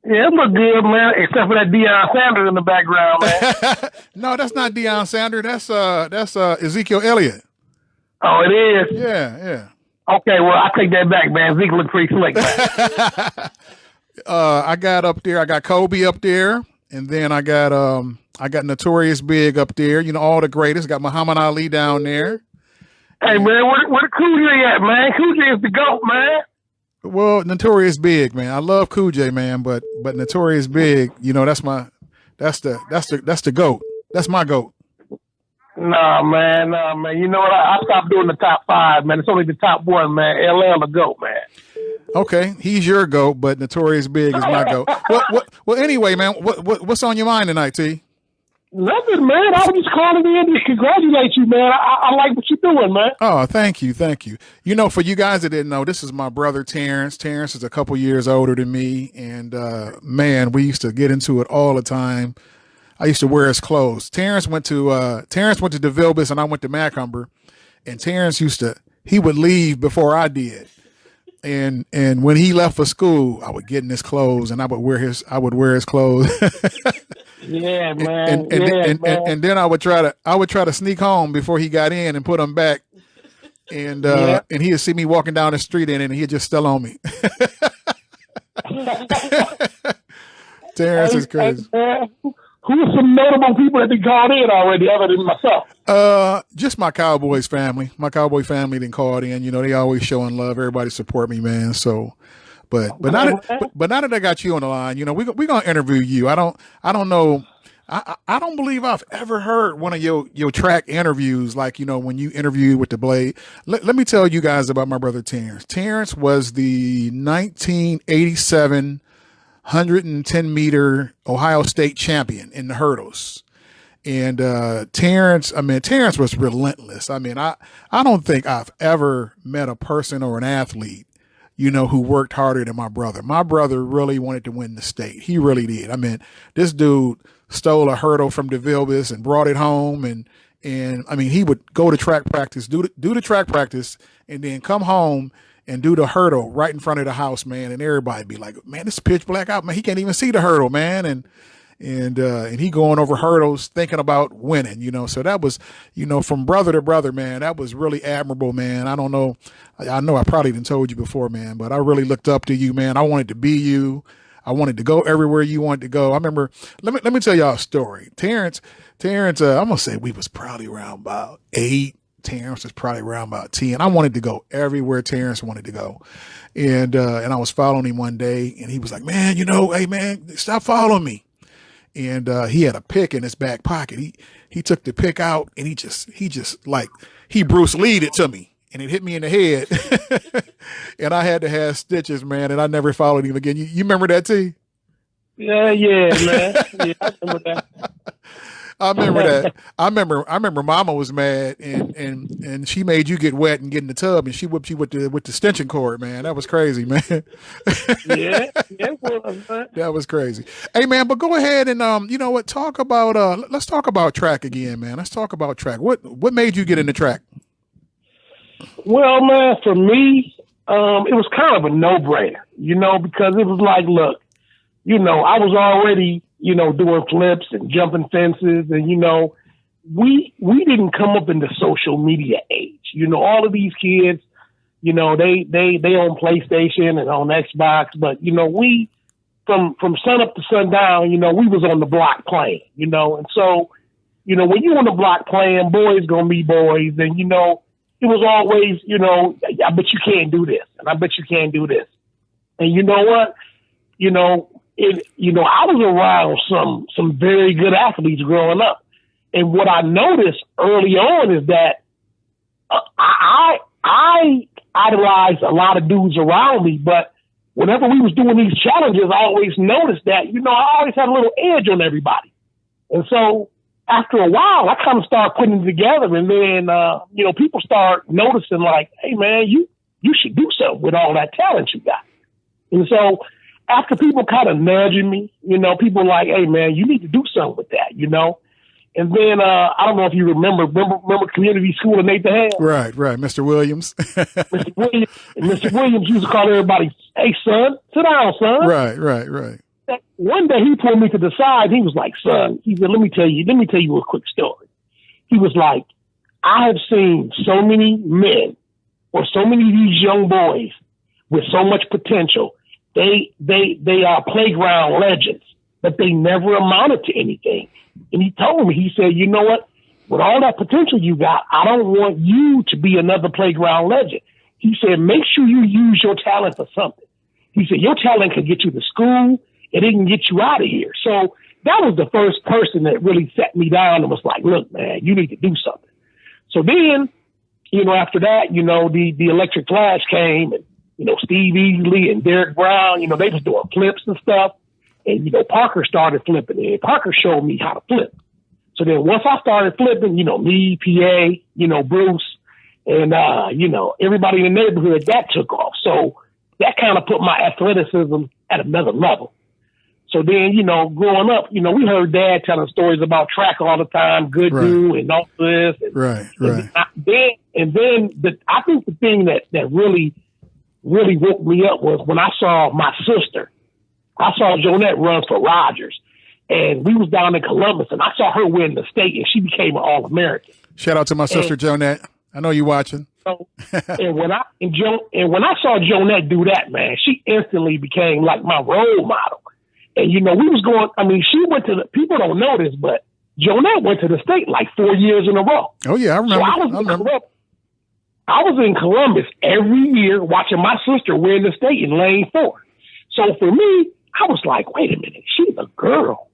Yeah, it look good, man, except for that Deion Sanders in the background, man. No, that's not Deion Sanders. That's Ezekiel Elliott. Oh, it is? Yeah. Okay, well, I take that back, man. Zeke look pretty slick, man. I got Kobe up there, and then I got Notorious Big up there. You know, all the greatest. Got Muhammad Ali down there. Hey, man, where the Cool J at, man? Cool J is the GOAT, man. Well, Notorious Big, man. I love Cool J, man, but Notorious Big, you know, that's the GOAT. That's my GOAT. Nah, man. You know what? I stopped doing the top 5, man. It's only the top 1, man. LL the GOAT, man. Okay, he's your GOAT, but Notorious Big is my GOAT. Well, anyway, man, what's on your mind tonight, T? Nothing, man. I was just calling in to congratulate you, man. I like what you're doing, man. Oh, thank you. You know, for you guys that didn't know, this is my brother Terrence. Terrence is a couple years older than me, and man, we used to get into it all the time. I used to wear his clothes. Terrence went to DeVilbiss, and I went to Macomber, and Terrence he would leave before I did. And when he left for school, I would get in his clothes and I would wear his clothes. Yeah, man. And then I would try to sneak home before he got in and put them back. And he'd see me walking down the street and he'd just still on me. Terrence is crazy. Who are some notable people that they called in already other than myself? Just my Cowboys family. My Cowboy family didn't call in. You know, they always showing love. Everybody support me, man. So, but now that I got you on the line, you know, we gonna interview you. I don't know. I don't believe I've ever heard one of your track interviews, like, you know, when you interviewed with the Blade. Let me tell you guys about my brother Terrence. Terrence was the 1987 110-meter Ohio State champion in the hurdles. And Terrence was relentless. I mean, I don't think I've ever met a person or an athlete, who worked harder than my brother. My brother really wanted to win the state. He really did. I mean, this dude stole a hurdle from DeVilbiss and brought it home. And I mean, he would go to track practice, do the track practice, and then come home and do the hurdle right in front of the house, man. And everybody be like, man, it's pitch black out, man. He can't even see the hurdle, man. And he going over hurdles thinking about winning, so that was, from brother to brother, man, that was really admirable, man. I don't know. I know I probably didn't told you before, man, but I really looked up to you, man. I wanted to be you. I wanted to go everywhere you wanted to go. I remember, let me tell y'all a story. Terrence, I'm going to say we was probably around about 8. Terrence was probably around about 10. I wanted to go everywhere Terrence wanted to go. And I was following him one day and he was like, man, hey man, stop following me. And he had a pick in his back pocket. He took the pick out and he just like he Bruce Lee'd it to me and it hit me in the head. And I had to have stitches, man. And I never followed him again. You remember that, T? Yeah, man. Yeah, I remember that. I remember that. I remember Mama was mad and she made you get wet and get in the tub and she whipped you with the extension cord, man. That was crazy, man. Yeah, well, that was crazy. Hey, man, but go ahead and let's talk about track again, man. Let's talk about track. What made you get into track? Well, man, for me, it was kind of a no-brainer, because it was like, look, I was already doing flips and jumping fences. And, we didn't come up in the social media age. All of these kids, they on PlayStation and on Xbox. But, we, from sun up to sundown, we was on the block playing, And so, when you on the block playing, boys going to be boys. And, it was always, I bet you can't do this. And I bet you can't do this. And you know what? I was around some very good athletes growing up. And what I noticed early on is that I idolized a lot of dudes around me, but whenever we was doing these challenges, I always noticed that, I always had a little edge on everybody. And so after a while, I kind of started putting it together. And then, people start noticing like, hey, man, you should do something with all that talent you got. And so after people kind of nudging me, people like, hey, man, you need to do something with that, And then I don't know if you remember community school in Nathan Hale? Right, Mr. Williams. Mr. Williams used to call everybody, hey, son, sit down, son. Right. One day he pulled me to the side. He was like, son, he said, let me tell you a quick story. He was like, I have seen so many men or so many of these young boys with so much potential. They are playground legends, but they never amounted to anything. And he told me, he said, you know what? With all that potential you got, I don't want you to be another playground legend. He said, make sure you use your talent for something. He said, your talent can get you to school and it can get you out of here. So that was the first person that really set me down and was like, look, man, you need to do something. So then, after that, the electric flash came and, Steve Easley and Derek Brown, they was doing flips and stuff. And, Parker started flipping and Parker showed me how to flip. So then once I started flipping, me, PA, Bruce, and, everybody in the neighborhood, that took off. So that kind of put my athleticism at another level. So then, growing up, we heard Dad telling stories about track all the time, good dude and all this. And, right. And then I think the thing that really woke me up was when I saw my sister. I saw Jonette run for Rogers, and we was down in Columbus, and I saw her win the state, and she became an All-American. Shout out to my sister Jonette. I know you watching. So, and when I saw Jonette do that, man, she instantly became like my role model. And we was going. I mean, she went to the. People don't know this, but Jonette went to the state like 4 years in a row. Oh yeah, I remember. So I was in Columbus every year watching my sister win the state in lane 4. So for me, I was like, wait a minute, she's a girl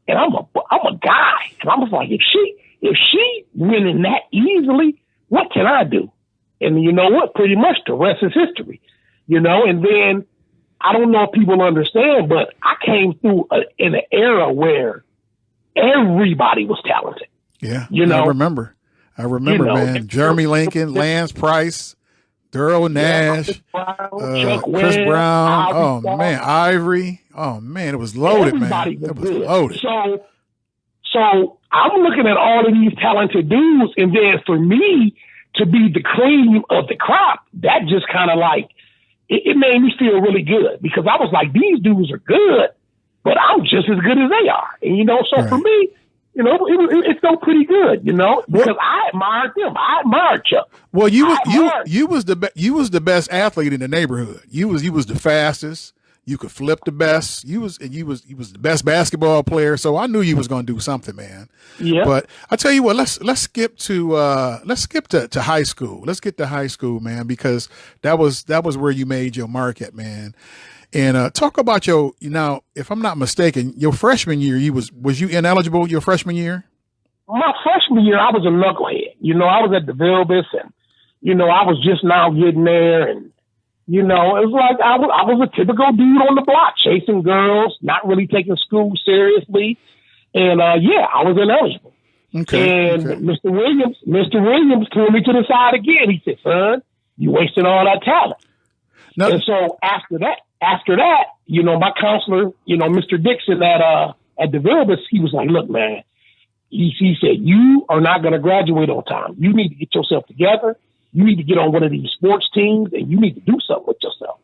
and I'm a guy. And I was like, if she winning that easily, what can I do? And you know what? Pretty much the rest is history, and then I don't know if people understand, but I came through in an era where everybody was talented. Yeah, you know, I remember, man. Jeremy Lincoln, Lance Price, Daryl Nash, Chris Brown. Oh man, Ivory. Oh man, it was loaded, everybody man. Was it was loaded. So I'm looking at all of these talented dudes, and then for me to be the cream of the crop, that just kind of like it made me feel really good, because I was like, these dudes are good, but I'm just as good as they are. And, you know, so for me, you know, it felt pretty good, you know, because I admired them. I admired Chuck. Well, you was the best athlete in the neighborhood. You was the fastest. You could flip the best. You was the best basketball player. So I knew you was going to do something, man. Yeah. But I tell you what, let's skip to high school. Let's get to high school, man, because that was where you made your mark at, man. And talk about if I'm not mistaken, your freshman year, was you ineligible your freshman year? My freshman year, I was a knucklehead. You know, I was at the Vilbis, and, you know, I was just now getting there. And, you know, it was like I was a typical dude on the block, chasing girls, not really taking school seriously. And, I was ineligible. Okay. And Mr. Williams pulled me to the side again. He said, son, you wasted all that talent. No. And so after that, you know, my counselor, you know, Mr. Dixon at the Vilbis, he was like, look, man, he said, you are not going to graduate on time. You need to get yourself together. You need to get on one of these sports teams, and you need to do something with yourself.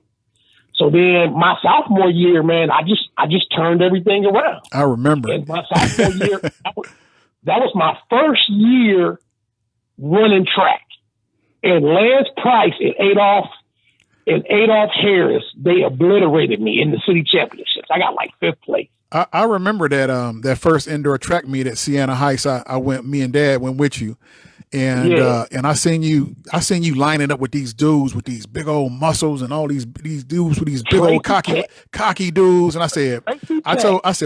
So then my sophomore year, man, I just turned everything around. I remember. And my sophomore year, that was my first year running track. And Lance Price and Adolph Harris, they obliterated me in the city championships. I got like 5th place. I remember that first indoor track meet at Siena Heights. Me and Dad went with you, and I seen you lining up with these dudes with these big old muscles, and all these dudes with these big old cocky dudes. And I said,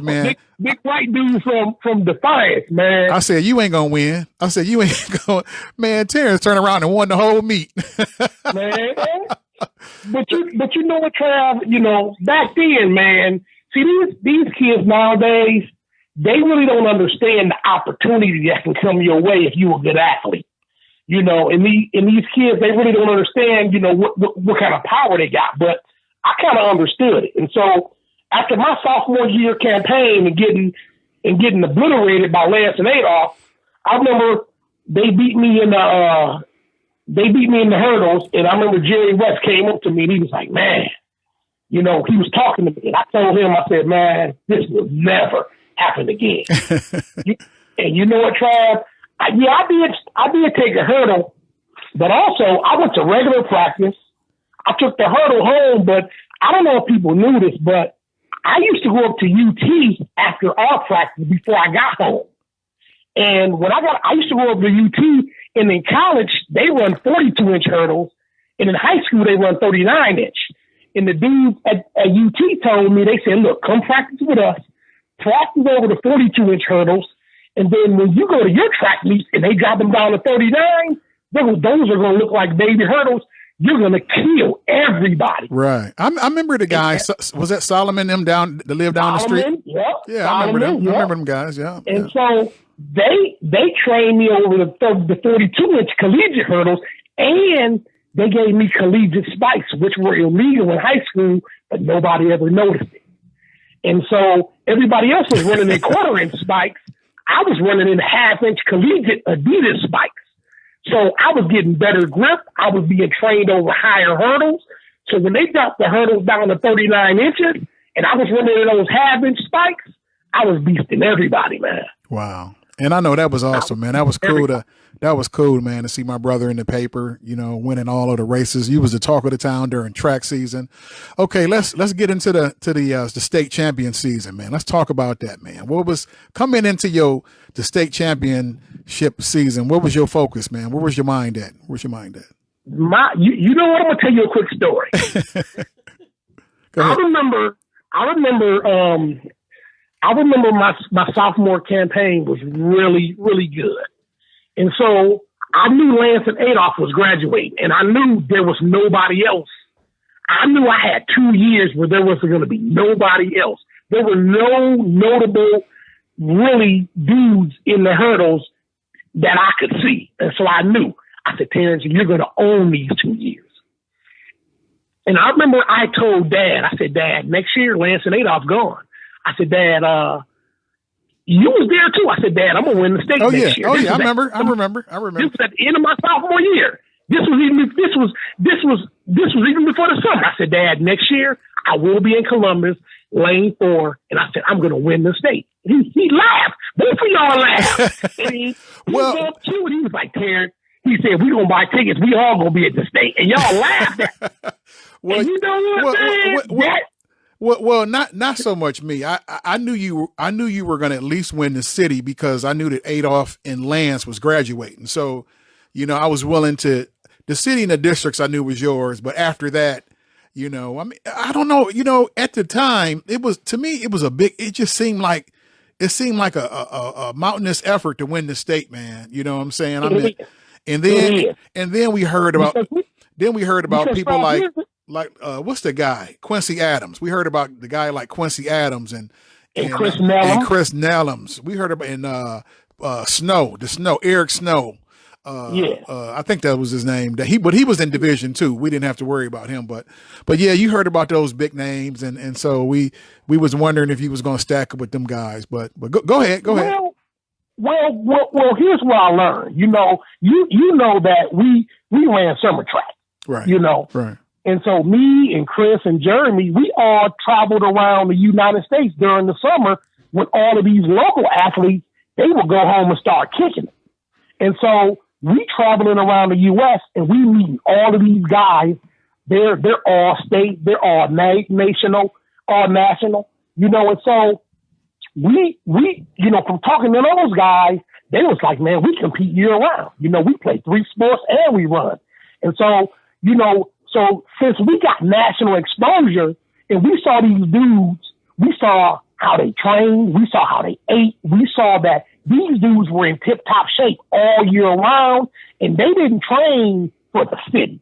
man, big white dude from Defiance, man. I said, you ain't gonna win. I said, you ain't going. Man, Terrence turned around and won the whole meet. Man. But you know what, Trav, you know, back then, man, see, these kids nowadays, they really don't understand the opportunity that can come your way if you're a good athlete. You know, and these kids, they really don't understand, you know, what kind of power they got. But I kind of understood it. And so after my sophomore year campaign and getting obliterated by Lance and Adolph, I remember they beat me in the hurdles, and I remember Jerry West came up to me, and he was like, man, you know, he was talking to me, and I told him, I said, man, this will never happen again. And you know what, Trav? I did take a hurdle, but also I went to regular practice. I took the hurdle home, but I don't know if people knew this, but I used to go up to UT after our practice before I got home. And I used to go up to UT, and in college, they run 42-inch hurdles, and in high school, they run 39-inch. And the dudes at UT told me, they said, look, come practice with us, practice over the 42-inch hurdles, and then when you go to your track meets and they drop them down to 39, those are going to look like baby hurdles. You're going to kill everybody. Right. I remember the guy, was that Solomon, them that live down the street? Yep. Yeah, Solomon, I remember them. Yep. I remember them guys, yeah. And so they trained me over the 42-inch collegiate hurdles, and they gave me collegiate spikes, which were illegal in high school, but nobody ever noticed it. And so everybody else was running in quarter-inch spikes. I was running in half-inch collegiate Adidas spikes. So I was getting better grip. I was being trained over higher hurdles. So when they dropped the hurdles down to 39 inches and I was running in those half-inch spikes, I was beasting everybody, man. Wow. And I know that was awesome, man. That was cool, man, to see my brother in the paper, you know, winning all of the races. You was the talk of the town during track season. Okay, let's get into the state champion season, man. Let's talk about that, man. What was coming into the state championship season? What was your focus, man? Where was your mind at? Where's your mind at? You know what? I'm gonna tell you a quick story. Go ahead. I remember my sophomore campaign was really, really good. And so I knew Lance and Adolph was graduating, and I knew there was nobody else. I knew I had 2 years where there wasn't going to be nobody else. There were no notable, really dudes in the hurdles that I could see. And so I knew. I said, Terrence, you're going to own these 2 years. And I remember I told Dad, I said, Dad, next year, Lance and Adolph gone. I said, Dad, you was there too. I said, Dad, I'm going to win the state next year. Oh, yeah. I remember. This was at the end of my sophomore year. This was even before the summer. I said, Dad, next year I will be in Columbus, lane 4, and I said, I'm going to win the state. He laughed. Both of y'all laughed. And he was like, Terrence, he said, we're going to buy tickets. We all going to be at the state. And y'all laughed at well, and you know what, Well, not so much me. I knew you were going to at least win the city because I knew that Adolph and Lance was graduating. So, I was willing to. The city and the districts I knew was yours, but after that, I mean, I don't know. At the time, it was a big. It just seemed like a mountainous effort to win the state, man. You know what I'm saying? I mean, and then we heard about people like what's the guy? Quincy Adams. We heard about the guy like Quincy Adams and Chris Nellum. And Chris Nellums. We heard about Eric Snow. I think that was his name. But he was in Division 2. We didn't have to worry about him. But yeah, you heard about those big names, and so we was wondering if he was going to stack up with them guys. But go ahead. Well, here's what I learned. You know that we ran summer track. Right. Right. And so me and Chris and Jeremy, we all traveled around the United States during the summer when all of these local athletes, they would go home and start kicking it. And so we traveling around the U.S. and we meeting all of these guys. They're all state, they're all national, and so we, from talking to those guys, they was like, man, we compete year round. We play 3 sports and we run. And so, so since we got national exposure and we saw these dudes, we saw how they trained, we saw how they ate, we saw that these dudes were in tip-top shape all year round, and they didn't train for the city.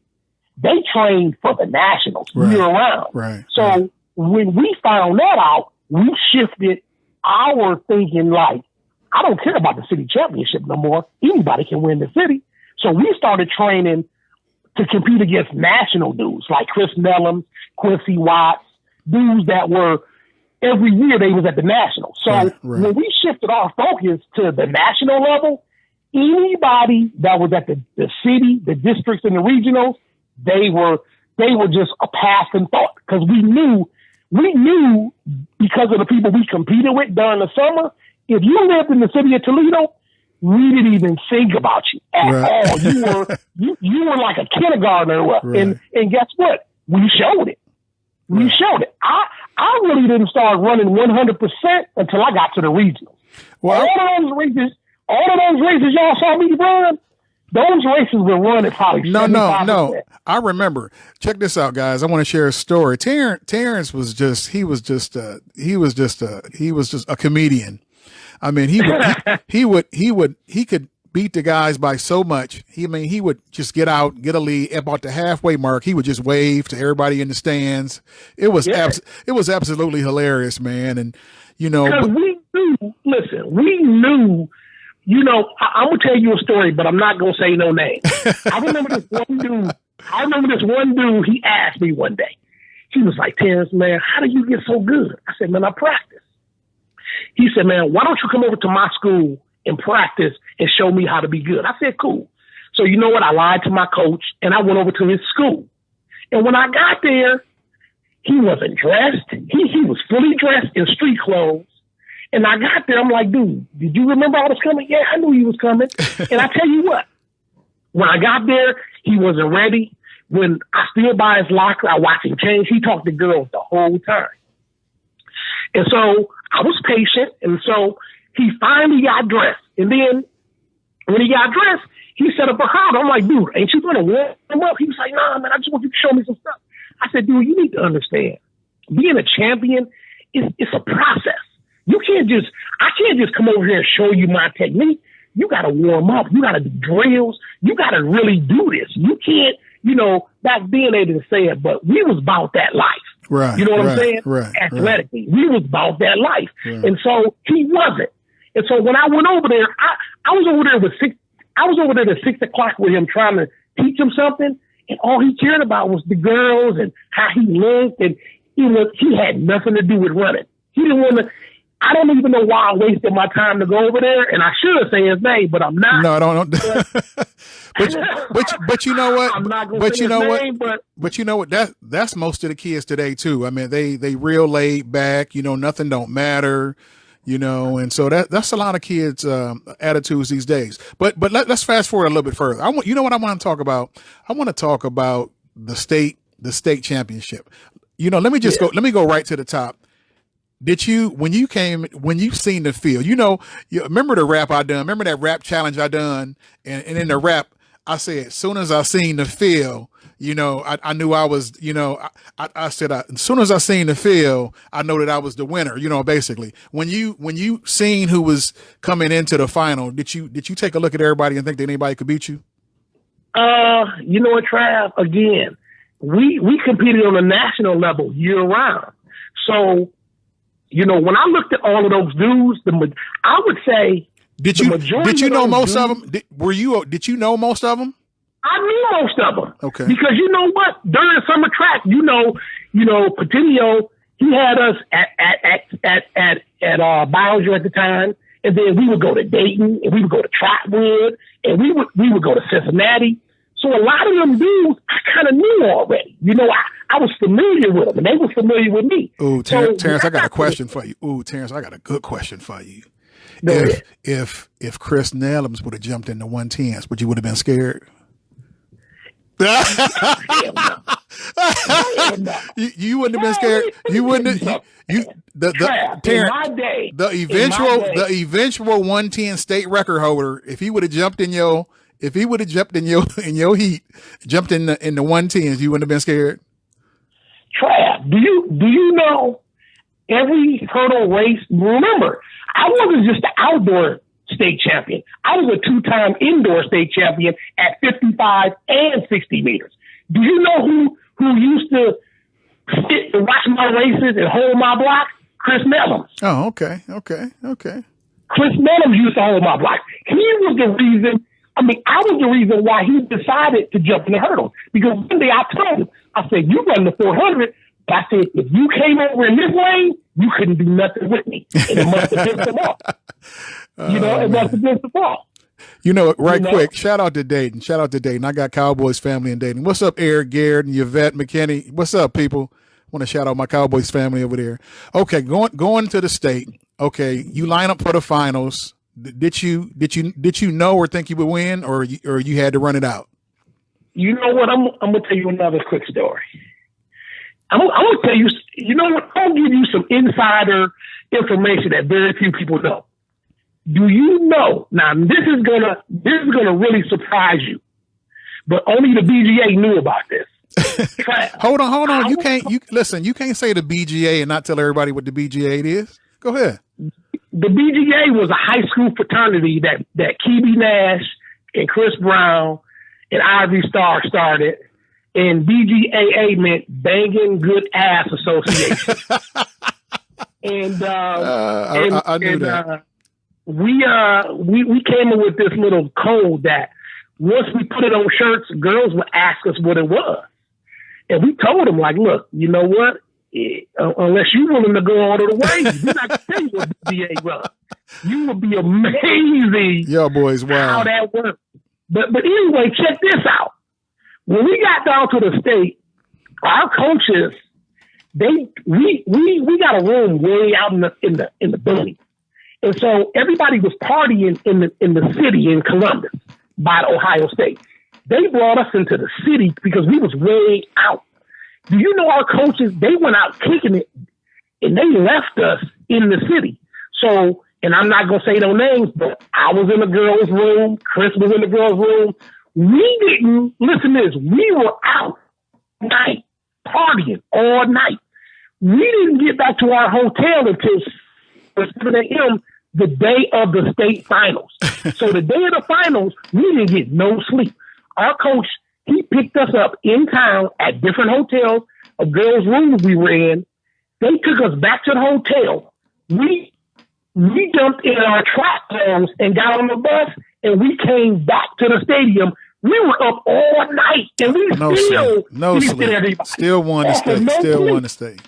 They trained for the nationals year round. Right. So when we found that out, we shifted our thinking like, I don't care about the city championship no more. Anybody can win the city. So we started training to compete against national dudes like Chris Nellum, Quincy Watts, dudes that were every year they was at the national. So when we shifted our focus to the national level, anybody that was at the city, the districts, and the regionals, they were just a passing thought because we knew because of the people we competed with during the summer. If you lived in the city of Toledo, we didn't even think about you at all. You were like a kindergartner, and guess what? We showed it. We showed it. I really didn't start running 100% until I got to the regionals. Well, all of those races y'all saw me run, those races were run at probably 75%. No. I remember. Check this out, guys. I want to share a story. Terrence was just a comedian. I mean, he could beat the guys by so much. He would just get out, get a lead about the halfway mark. He would just wave to everybody in the stands. It was absolutely hilarious, man. And because we knew. I'm gonna tell you a story, but I'm not gonna say no name. I remember this one dude. He asked me one day. He was like, Terrence, man, how do you get so good? I said, man, I practice. He said, man, why don't you come over to my school and practice and show me how to be good? I said, cool. So you know what? I lied to my coach and I went over to his school. And when I got there, he wasn't dressed. He was fully dressed in street clothes. And I got there, I'm like, dude, did you remember I was coming? Yeah, I knew he was coming. And I tell you what, when I got there, he wasn't ready. When I stood by his locker, I watched him change. He talked to girls the whole time. And so I was patient. And so he finally got dressed. And then when he got dressed, he set up a crowd. I'm like, dude, ain't you going to warm him up? He was like, nah, man, I just want you to show me some stuff. I said, dude, you need to understand, being a champion, it's a process. I can't just come over here and show you my technique. You got to warm up. You got to do drills. You got to really do this. You can't, back then they didn't say it, but we was about that life. Right. You know what I'm saying? Right. Athletically. We was about that life. Right. And so he wasn't. And so when I went over there, I was over there at 6 o'clock with him trying to teach him something. And all he cared about was the girls and how he looked. And he had nothing to do with running. He didn't want to. I don't even know why I wasted my time to go over there. And I should have said his name, but I'm not. No, I don't. but you know what? I'm not going but to you say know his what? name, But you know what? That's most of the kids today too. I mean, they real laid back. Nothing don't matter. And so that's a lot of kids' attitudes these days. But let's fast forward a little bit further. You know what I want to talk about? I want to talk about the state championship. Let me just go right to the top. Did you, when you seen the field, you remember the rap I done, remember that rap challenge I done, and in the rap, I said, as soon as I seen the field, I knew I was, I said, as soon as I seen the field, I know that I was the winner, basically. When you seen who was coming into the final, did you take a look at everybody and think that anybody could beat you? You know what, Trav, again, we competed on a national level year round. So, when I looked at all of those dudes, I would say did you know most of them? Did you know most of them? I knew most of them. Okay. Because you know what? During summer track, Patino, he had us at Bowser at the time, and then we would go to Dayton, and we would go to Trotwood, and we would go to Cincinnati. So a lot of them dudes I kind of knew already. I was familiar with them, and they were familiar with me. Ooh, Terrence, I got a question for you. Ooh, Terrence, I got a good question for you. If Chris Nellums would have jumped in the 110s, would you have been scared? You wouldn't have been scared. You wouldn't have. The eventual 110 state record holder, if he would have jumped in your heat, jumped in the 110s, you wouldn't have been scared. Trav, do you know every hurdle race? Remember, I wasn't just the outdoor state champion. I was a 2-time indoor state champion at 55 and 60 meters. Do you know who used to sit and watch my races and hold my block? Chris Nellums. Oh, okay. Chris Nellums used to hold my block. He was the reason. I was the reason why he decided to jump in the hurdle. Because one day I told him, I said, you run the 400. But I said, if you came over in this lane, you couldn't do nothing with me. And it must have been some off. It must have been some off. Quick, shout out to Dayton. I got Cowboys family in Dayton. What's up, Eric Garrett and Yvette McKinney? What's up, people? I want to shout out my Cowboys family over there. Okay, going to the state. Okay, you line up for the finals. Did you know or think you would win, or you had to run it out? You know what? I'm gonna tell you another quick story. I'm gonna tell you. You know what? I'll give you some insider information that very few people know. Do you know? Now this is gonna really surprise you, but only the BGA knew about this. Hold on. You can't say the BGA and not tell everybody what the BGA is. Go ahead. The BGA was a high school fraternity that Keeby Nash and Chris Brown and Ivory Starr started, and BGAA meant Banging Good Ass Association. I knew that. We came up with this little code that once we put it on shirts, girls would ask us what it was, and we told them, like, look, you know what? Unless you're willing to go all the way, we're not going to tell you what the BGA was. You would be amazing. Yo, boys, wow. How that worked. But anyway, check this out. When we got down to the state, our coaches, we got a room way out in the building, and so everybody was partying in the city in Columbus by Ohio State. They brought us into the city because we was way out. Do you know our coaches? They went out kicking it, and they left us in the city. So, and I'm not gonna say no names, but I was in the girls' room. Chris was in the girls' room. We didn't listen to this. We were out night partying all night. We didn't get back to our hotel until 7 a.m. the day of the state finals. So the day of the finals, we didn't get no sleep. Our coach, he picked us up in town at different hotels of girls' rooms we were in. They took us back to the hotel. We we jumped in our track clothes and got on the bus, and we came back to the stadium. We were up all night, and we still won the state.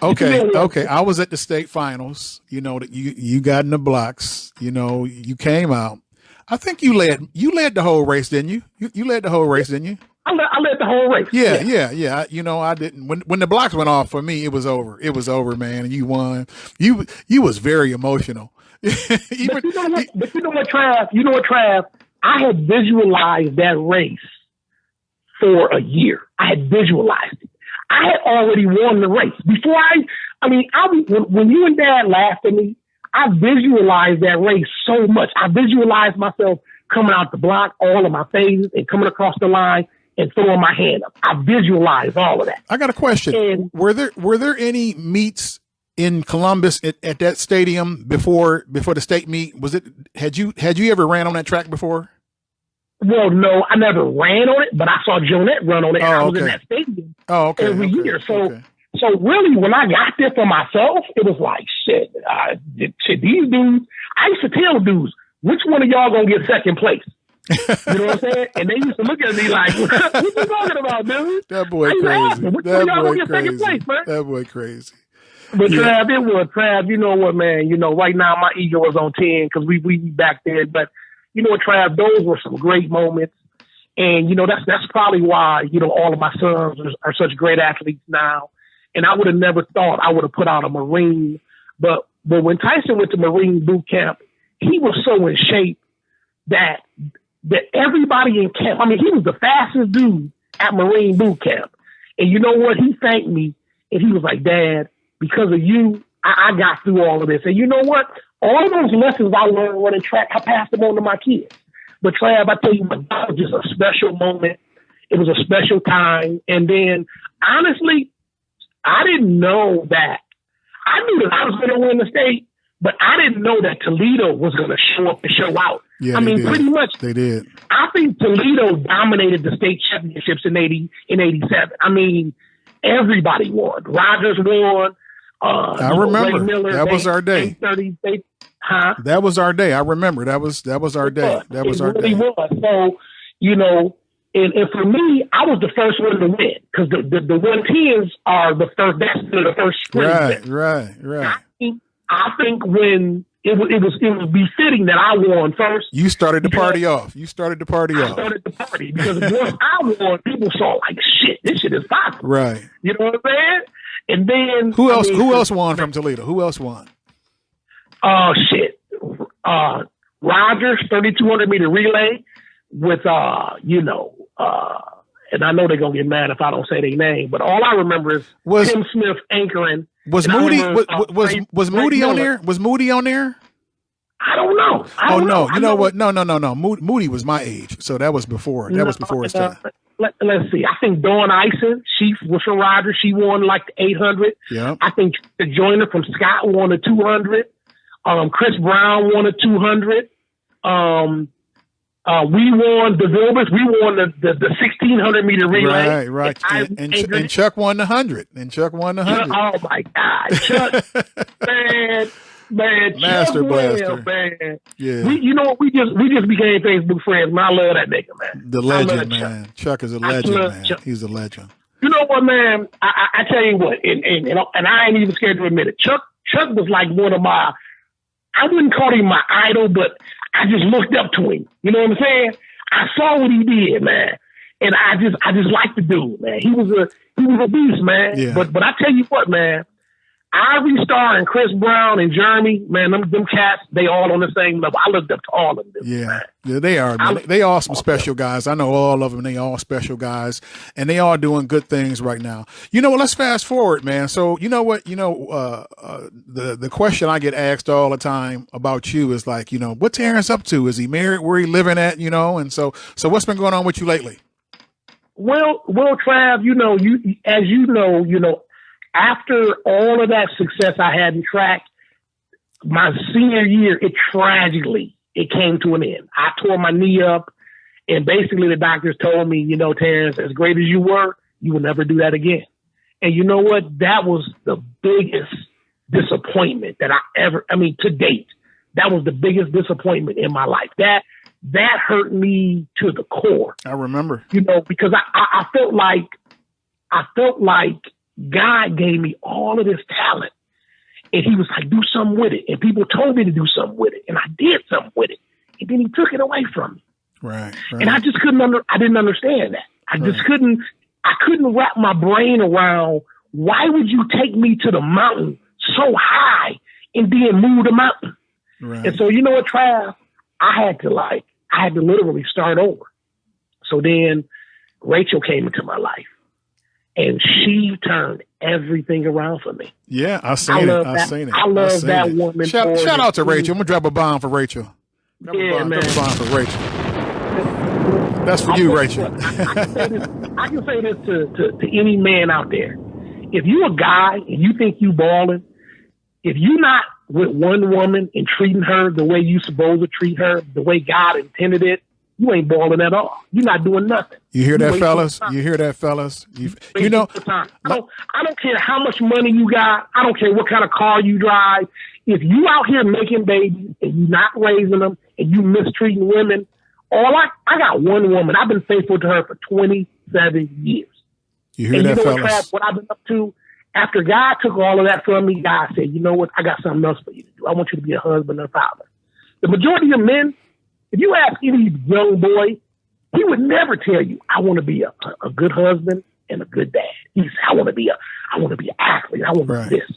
Okay. I was at the state finals. You know that you got in the blocks. You know, you came out. I think you led the whole race, didn't you? You led the whole race, didn't you? I led the whole race. Yeah. You know, I didn't. When the blocks went off for me, it was over. It was over, man. You won. You was very emotional. But you know what, Trav? I had visualized that race for a year. I had visualized it. I had already won the race before when you and Dad laughed at me, I visualized that race so much. I visualized myself coming out the block, all of my phases, and coming across the line and throwing my hand up. I visualized all of that. I got a question. And were there any meets in Columbus at that stadium before the state meet? Had you ever ran on that track before? Well, no, I never ran on it, but I saw Jonette run on it. I was in that stadium every year. So really, when I got there for myself, it was like, shit, these dudes, I used to tell dudes, which one of y'all gonna get second place? You know what I'm saying? And they used to look at me like, what you talking about, dude? That boy crazy. That boy crazy. But Trav, you know what, man? You know, right now my ego is on 10 because we back there. But you know what, Trav, those were some great moments. And, you know, that's probably why, you know, all of my sons are such great athletes now. And I would have never thought I would have put out a Marine. But when Tyson went to Marine boot camp, he was so in shape that everybody in camp, I mean, he was the fastest dude at Marine boot camp. And you know what? He thanked me and he was like, Dad, because of you, I got through all of this. And you know what? All of those lessons I learned running track, I passed them on to my kids. But Trav, I tell you, that was just a special moment. It was a special time. And then, honestly, I didn't know that. I knew that I was going to win the state, but I didn't know that Toledo was going to show up and show out. Yeah, pretty much. They did. I think Toledo dominated the state championships in 87. I mean, everybody won. Rogers won. I remember. Miller, that was our day. That was our day. I remember. That was our day. That was our day. So, you know, and for me, I was the first one to win because the 110s are the first. That's the first sprint. Right. I think when it was befitting that I won first. You started the party off. I started the party because once I won, people saw like, shit, this shit is possible. Right. You know what I'm saying? And then who else won from Toledo? Who else won? Shit. Rogers 3,200 meter relay with and I know they're gonna get mad if I don't say their name, but all I remember is Tim Smith anchoring. Was Moody was Moody on there? Was Moody on there? I don't know. No. You know what? No. Moody was my age, so that was before. That was before his time. Let's see. I think Dawn Ison, she was from Rogers. She won like the 800. Yeah. I think the joiner from Scott won the 200. Chris Brown won the 200. We won the Vilbers. We won the 1,600 meter relay. Right. And Chuck won the 100. Oh my God, Chuck, man, Master Chuck Blaster, man. Yeah. We just became Facebook friends, man. I love that nigga, man. The legend, man. Chuck is a legend, man. Chuck. He's a legend. You know what, man? I tell you what, and I ain't even scared to admit it. Chuck was like one of my. I wouldn't call him my idol, but I just looked up to him. You know what I'm saying? I saw what he did, man, and I just liked the dude, man. He was a beast, man. Yeah. But I tell you what, man, Ivy Star and Chris Brown and Jeremy, man, them cats, they all on the same level. I looked up to all of them. Yeah, man. Yeah, they are. Man. They all some special guys. I know all of them. They all special guys, and they all doing good things right now. You know what? Let's fast forward, man. So you know what? The question I get asked all the time about you is like, what Terrence up to? Is he married? Where he living at? And so what's been going on with you lately? Well, Trav, as you know. After all of that success I had in track, my senior year, it came to an end. I tore my knee up, and basically the doctors told me, Terrence, as great as you were, you will never do that again. And you know what? That was the biggest disappointment that to date. That was the biggest disappointment in my life. That hurt me to the core. I remember. Because I felt like God gave me all of this talent. And he was like, do something with it. And people told me to do something with it. And I did something with it. And then he took it away from me. Right. And I just I didn't understand that. I couldn't wrap my brain around, why would you take me to the mountain so high and then move the mountain? Right. And so, you know what, Trav? I had to literally start over. So then Rachel came into my life. And she turned everything around for me. Yeah, I seen it. I love that woman. Shout out to Rachel. I'm gonna drop a bomb for Rachel. Drop a bomb for Rachel. That's for you, Rachel. I can say this to any man out there. If you a guy and you think you balling, if you not with one woman and treating her the way you supposed to treat her, the way God intended it, you ain't balling at all. You're not doing nothing. You hear that, fellas? You hear that, fellas? You know, I don't care how much money you got. I don't care what kind of car you drive. If you out here making babies and you not raising them and you mistreating women, I got one woman. I've been faithful to her for 27 years. You hear that, fellas? Trav, what I've been up to, after God took all of that from me, God said, you know what? I got something else for you to do. I want you to be a husband and a father. The majority of men, if you ask any young boy, he would never tell you, I want to be a good husband and a good dad. He said, I want to be an athlete. I want to be this.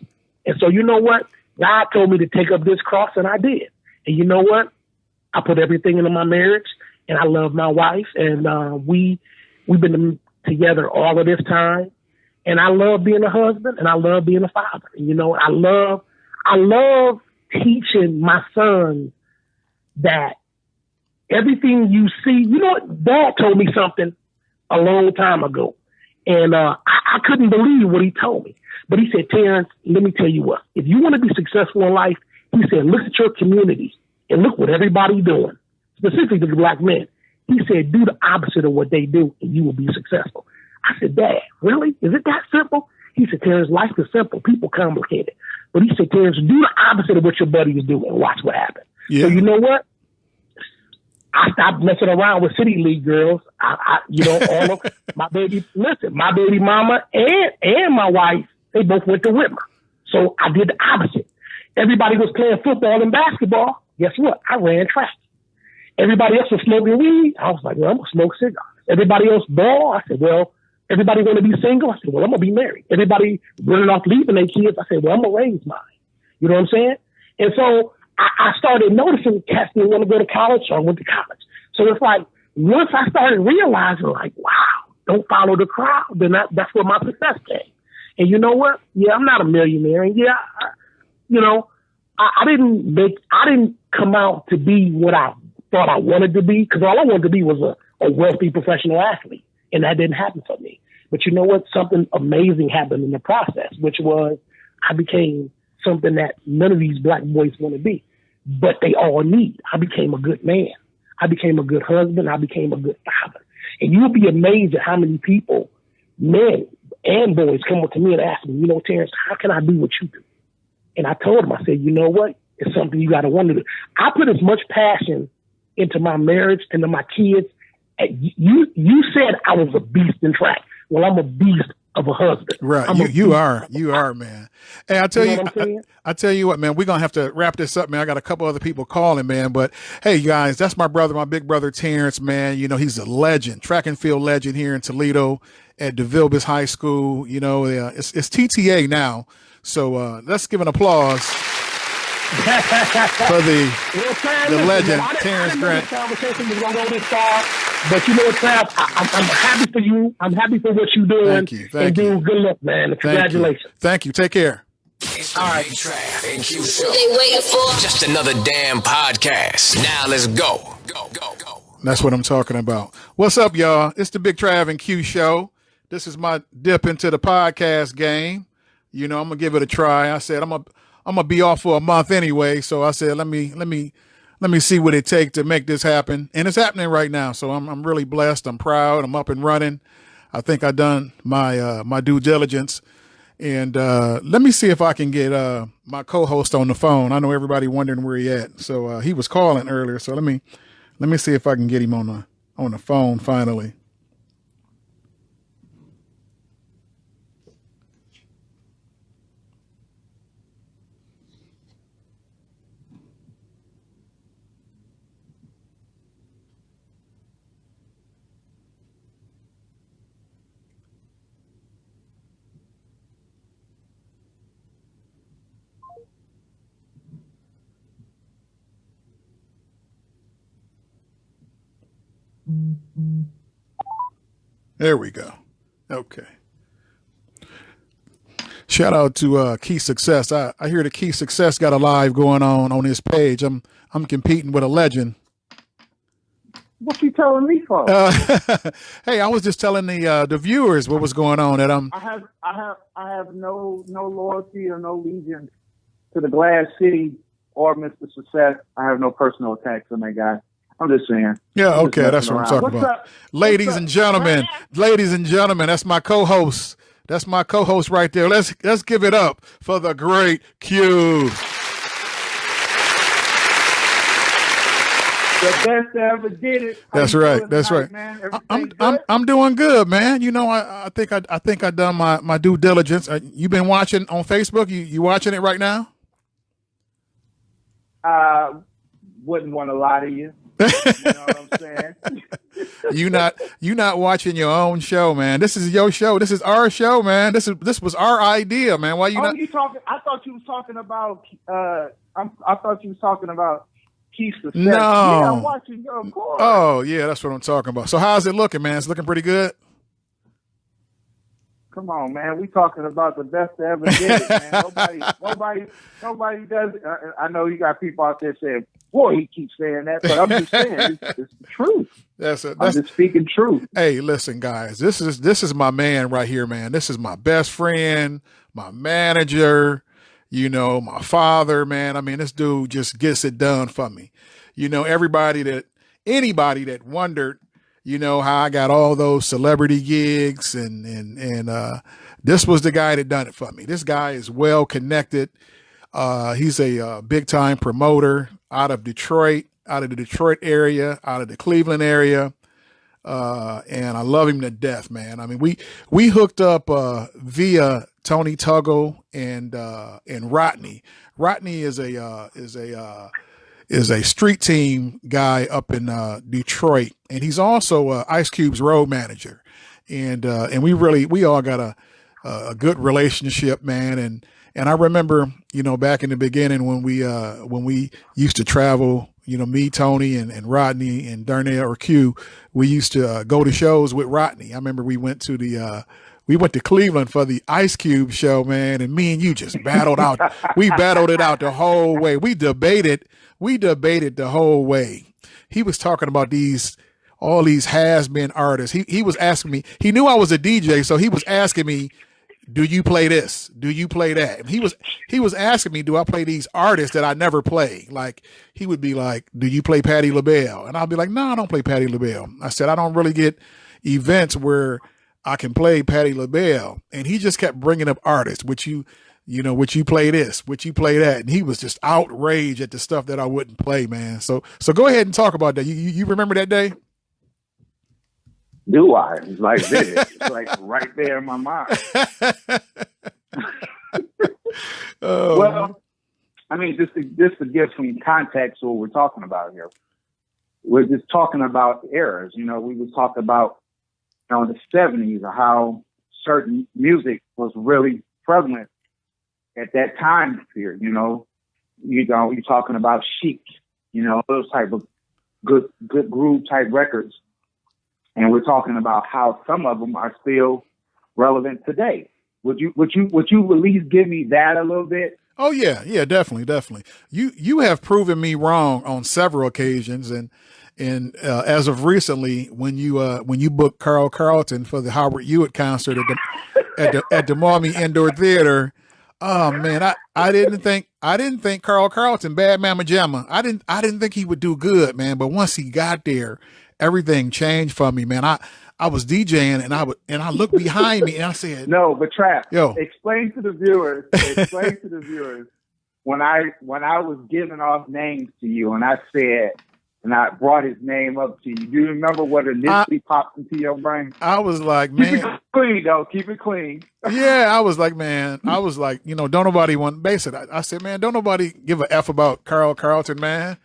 And so you know what? God told me to take up this cross, and I did. And you know what? I put everything into my marriage, and I love my wife, and we've been together all of this time. And I love being a husband, and I love being a father. And, you know, I love teaching my sons that everything you see, you know what? Dad told me something a long time ago, and I couldn't believe what he told me. But he said, Terrence, let me tell you what. If you want to be successful in life, he said, look at your community and look what everybody's doing, specifically the black men. He said, do the opposite of what they do, and you will be successful. I said, Dad, really? Is it that simple? He said, Terrence, life is simple. People complicate it. But he said, Terrence, do the opposite of what your buddies do and watch what happens. Yeah. So you know what? I stopped messing around with city league girls. All of my baby mama and my wife, they both went to Whitmer. So I did the opposite. Everybody was playing football and basketball. Guess what? I ran track. Everybody else was smoking weed. I was like, well, I'm going to smoke cigars. Everybody else ball. I said, well, everybody going to be single. I said, well, I'm going to be married. Everybody running off leaving their kids. I said, well, I'm going to raise mine. You know what I'm saying? And so I started noticing cats didn't want to go to college, so I went to college. So it's like, once I started realizing, like, wow, don't follow the crowd, then that's where my success came. And you know what? Yeah, I'm not a millionaire. And yeah, I didn't come out to be what I thought I wanted to be, because all I wanted to be was a wealthy professional athlete. And that didn't happen for me. But you know what? Something amazing happened in the process, which was I became something that none of these black boys want to be, but they all need. I became a good man. I became a good husband. I became a good father. And you'll be amazed at how many people, men and boys, come up to me and ask me, you know, Terrence, how can I do what you do? And I told them, I said, you know what? It's something you got to want to do. I put as much passion into my marriage and to my kids. You said I was a beast in track. Well, I'm a beast of a husband. Right. You are, man. Hey, I tell you what, man, we're going to have to wrap this up, man. I got a couple other people calling, man. But hey, guys, that's my brother, my big brother, Terrence, man. You know, he's a legend, track and field legend here in Toledo at DeVilbiss High School. You know, it's TTA now. So let's give an applause for the legend, Terrence Grant. Conversation was going to go this far, but you know what, Trav? I'm happy for you. I'm happy for what you're doing. Thank you. Good luck, man. Congratulations. Thank you. Take care. It's the Big Trav and Q Show. They waiting for just another damn podcast. Now let's go. Go. That's what I'm talking about. What's up, y'all? It's the Big Trav and Q Show. This is my dip into the podcast game. You know, I'm gonna give it a try. I said I'm gonna be off for a month anyway, so I said let me see what it takes to make this happen, and it's happening right now. So I'm really blessed. I'm proud. I'm up and running. I think I done my due diligence, And let me see if I can get my co-host on the phone. I know everybody wondering where he at. So he was calling earlier. So let me see if I can get him on the phone finally. There we go. Okay. Shout out to Key Success. I hear the Key Success got a live going on his page. I'm competing with a legend. What you telling me for? Hey, I was just telling the viewers what was going on. That I have no loyalty or no allegiance to the Glass City or Mr. Success. I have no personal attacks on that guy. I'm just saying. Yeah, okay, that's what I'm talking about. Ladies and gentlemen, that's my co-host. That's my co-host right there. Let's give it up for the great Q. The best that ever did it. That's right. That's right. I'm doing good, man. You know, I think I done my due diligence. You been watching on Facebook? You watching it right now? Wouldn't want to lie to you. You know what I'm saying? you not watching your own show, man. This is your show. This is our show, man. This was our idea, man. Why you not? You talking? I thought you was talking about. I thought you was talking about Keith Success. No. Yeah, I'm watching. Of course. Oh yeah, that's what I'm talking about. So how's it looking, man? It's looking pretty good. Come on, man. We talking about the best that ever did it, man. Nobody does it. I know you got people out there saying, boy, he keeps saying that, but I'm just saying it's the truth. I'm just speaking truth. Hey, listen, guys, this is my man right here, man. This is my best friend, my manager, you know, my father, man. I mean, this dude just gets it done for me. You know, anybody that wondered, you know, how I got all those celebrity gigs and this was the guy that done it for me. This guy is well connected. He's a big time promoter out of Detroit, out of the Detroit area, out of the Cleveland area. And I love him to death, man. I mean, we hooked up via Tony Tuggle and Rodney. Rodney is a street team guy up in Detroit, and he's also Ice Cube's road manager. And we all got a good relationship, man. And I remember, you know, back in the beginning when we used to travel, you know, me, Tony, and Rodney and Darnell or Q, we used to go to shows with Rodney. I remember we went to Cleveland for the Ice Cube show, man, and me and you just battled out. We battled it out the whole way. We debated the whole way. He was talking about all these has-been artists. He was asking me, he knew I was a DJ, so he was asking me, do you play this? Do you play that? And he was asking me, do I play these artists that I never play? Like, he would be like, do you play Patti LaBelle? And I'll be like, no, I don't play Patti LaBelle. I said, I don't really get events where I can play Patti LaBelle. And he just kept bringing up artists, which you play this, which you play that. And he was just outraged at the stuff that I wouldn't play, man. So go ahead and talk about that. You remember that day? Do I? It's like this. It's like right there in my mind. Well, I mean, just to give some context to what we're talking about here. We're just talking about eras. You know, we was talking about, you know, in the 70s, how certain music was really prevalent at that time period. You know, you're talking about Chic, you know, those type of good groove type records. And we're talking about how some of them are still relevant today. Would you at least give me that a little bit? Oh yeah, definitely. You have proven me wrong on several occasions, and as of recently, when you booked Carl Carlton for the Howard Hewitt concert at the Maumee Indoor Theater, oh man, I didn't think Carl Carlton, Bad Mama Jamma, I didn't think he would do good, man. But once he got there, everything changed for me, man. I was DJing and I looked behind me and I said, no, but Trav, yo, explain to the viewers, when I was giving off names to you and I said, and I brought his name up to you, do you remember what initially popped into your brain? I was like, man. Keep it clean, though. Keep it clean. Yeah, I was like, man. I was like, don't nobody want basically. I said, man, don't nobody give a F about Carl Carlton, man.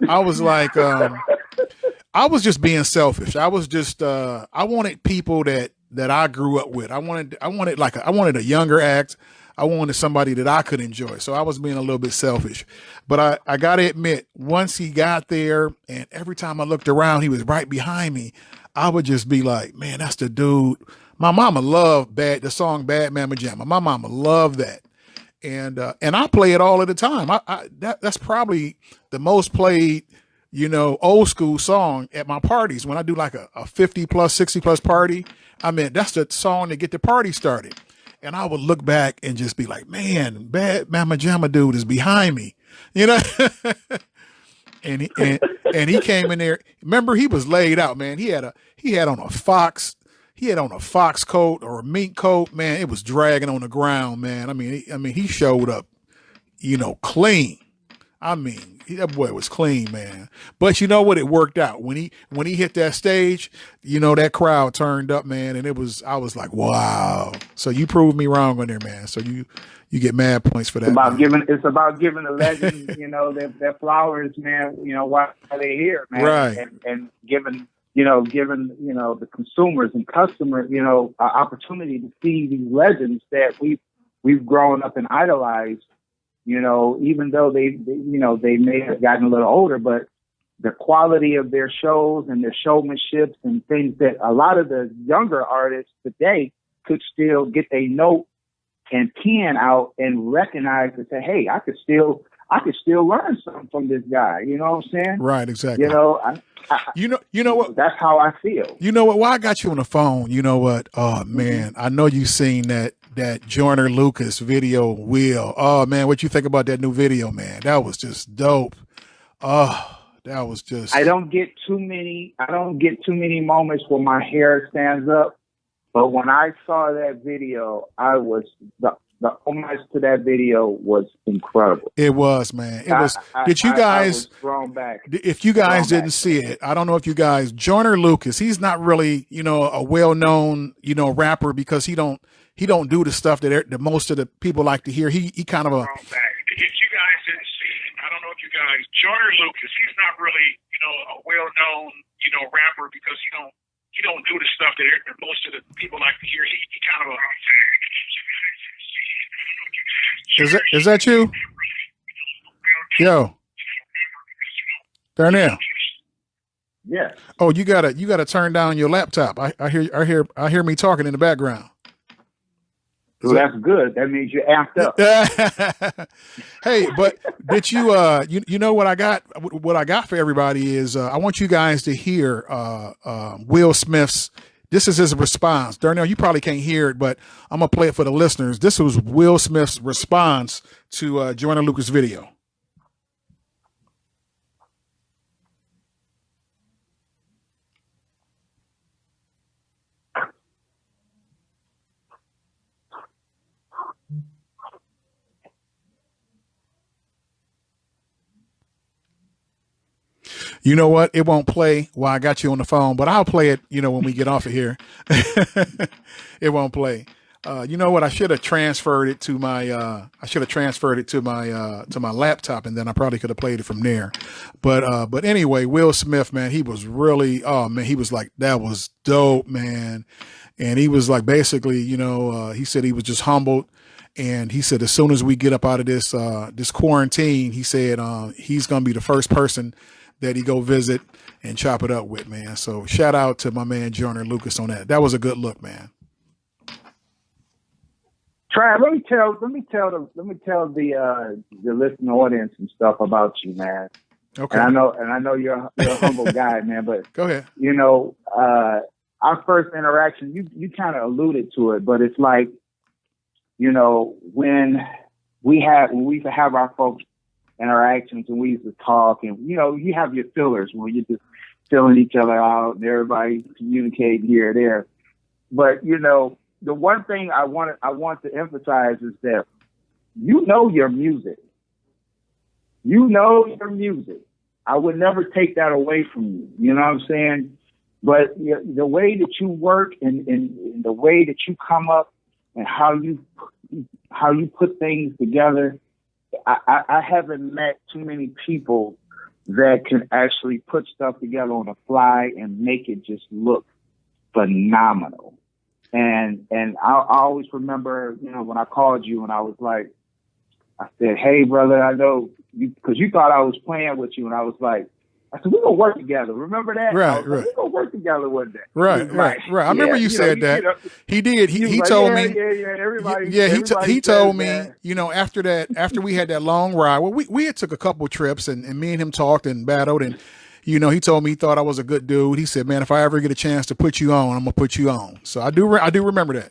I was like, I was just being selfish. I was just, I wanted people that I grew up with. I wanted a younger act. I wanted somebody that I could enjoy. So I was being a little bit selfish. But I got to admit, once he got there and every time I looked around, he was right behind me, I would just be like, man, that's the dude. My mama loved the song Bad Mama Jamma. My mama loved that. And I play it all of the time. That's probably the most played, old school song at my parties. When I do like a 50 plus, 60 plus party, I mean, that's the song to get the party started. And I would look back and just be like, man, Bad Mama Jamma dude is behind me, and he came in there. Remember, he was laid out, man. He had on a fox coat or a mink coat, man. It was dragging on the ground, man. I mean, he showed up, clean. I mean, that boy was clean, man. But you know what? It worked out when he hit that stage. That crowd turned up, man, and I was like, wow. So you proved me wrong on there, man. So you get mad points for that. It's about giving the legends, their flowers, man. While they're here, man, right? And giving the consumers and customers, an opportunity to see these legends that we've grown up and idolized. Even though they may have gotten a little older, but the quality of their shows and their showmanships and things that a lot of the younger artists today could still get a note and pen out and recognize and say, hey, I could still learn something from this guy. You know what I'm saying? Right, exactly. You know what? That's how I feel. You know what? Why I got you on the phone? You know what? Oh man, I know you've seen that Joyner Lucas video, Will. Oh man, what you think about that new video, man? That was just dope. Oh, that was just. I don't get too many moments where my hair stands up, but when I saw that video, the homage to that video was incredible. It was, man. It was. Did you guys? I was thrown back. If you guys didn't see it, I don't know if you guys. Joyner Lucas, he's not really, a well-known, rapper because he don't do the stuff that most of the people like to hear. He kind of a. If you guys didn't see it, I don't know if you guys. Joyner Lucas, he's not really, a well-known, rapper because he don't do the stuff that most of the people like to hear. He kind of a. Is that you? Yo, Darnell. Yeah. Oh, you gotta turn down your laptop. I hear me talking in the background. So that's good. That means you're amped up. Hey, but did you you know what I got? What I got for everybody is I want you guys to hear Will Smith's. This is his response. Darnell, you probably can't hear it, but I'm gonna play it for the listeners. This was Will Smith's response to Joyner Lucas' video. You know what? It won't play while I got you on the phone, but I'll play it, when we get off of here. It won't play. You know what? I should have transferred it to my my laptop, and then I probably could have played it from there. But anyway, Will Smith, man, he was really, he was like, that was dope, man. And he was like, basically, he said he was just humbled. And he said, as soon as we get up out of this quarantine, he said, he's going to be the first person that he go visit and chop it up with, man. So shout out to my man Joyner Lucas on that. That was a good look, man. Trav, let me tell the listening audience and stuff about you, man. Okay. And I know you're a humble guy, man. But go ahead. Our first interaction, you kind of alluded to it, but it's like, when we used to have our folks interactions and we used to talk, and you have your fillers where filling each other out and everybody communicating here and there. But, you know, the one thing I want to emphasize is that you know your music. You know your music. I would never take that away from you. You know what I'm saying? But the way that you work and the way that you come up and how you put things together, I haven't met too many people that can actually put stuff together on the fly and make it just look phenomenal. And I always remember, you know, when I called you and I was like, I said, hey, brother, I know you, because you thought I was playing with you. And I was like, I said, we're going to work together. Remember that? Right, like, right. We're going to work together one day. Right. I remember you said that. He did. He told me. Everybody, he told me, you know, after we had that long ride, well, we had took a couple trips and me and him talked and battled. And, you know, he told me he thought I was a good dude. He said, man, if I ever get a chance to put you on, I'm going to put you on. So I do remember that.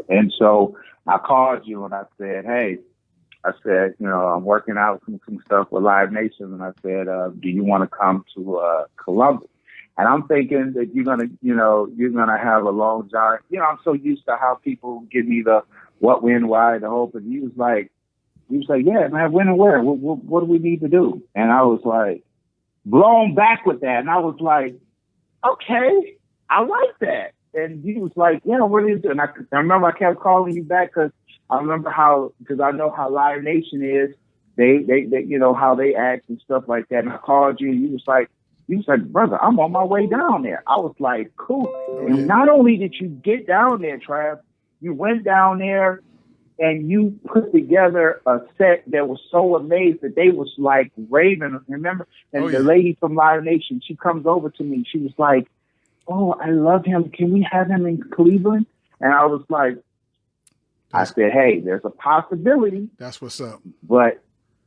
And so I called you and I said, hey, you know, I'm working out some stuff with Live Nation. And I said, do you want to come to Columbus? And I'm thinking that you're going to have a long drive. You know, I'm so used to how people give me the what, when, why, the hope. And he was like, yeah, man, when and where? What do we need to do? And I was like, blown back with that. And I was like, okay, I like that. And he was like, yeah, what is it? And I remember I kept calling you back because I remember because I know how Live Nation is. They, you know, how they act and stuff like that. And I called you and you was like, brother, I'm on my way down there. I was like, cool. And not only did you get down there, Trav, you went down there and you put together a set that was so amazed that they was like raving. Remember? And the lady from Live Nation, she comes over to me. She was like, oh, I love him. Can we have him in Cleveland? And I was like, I said, hey, there's a possibility. That's what's up. But,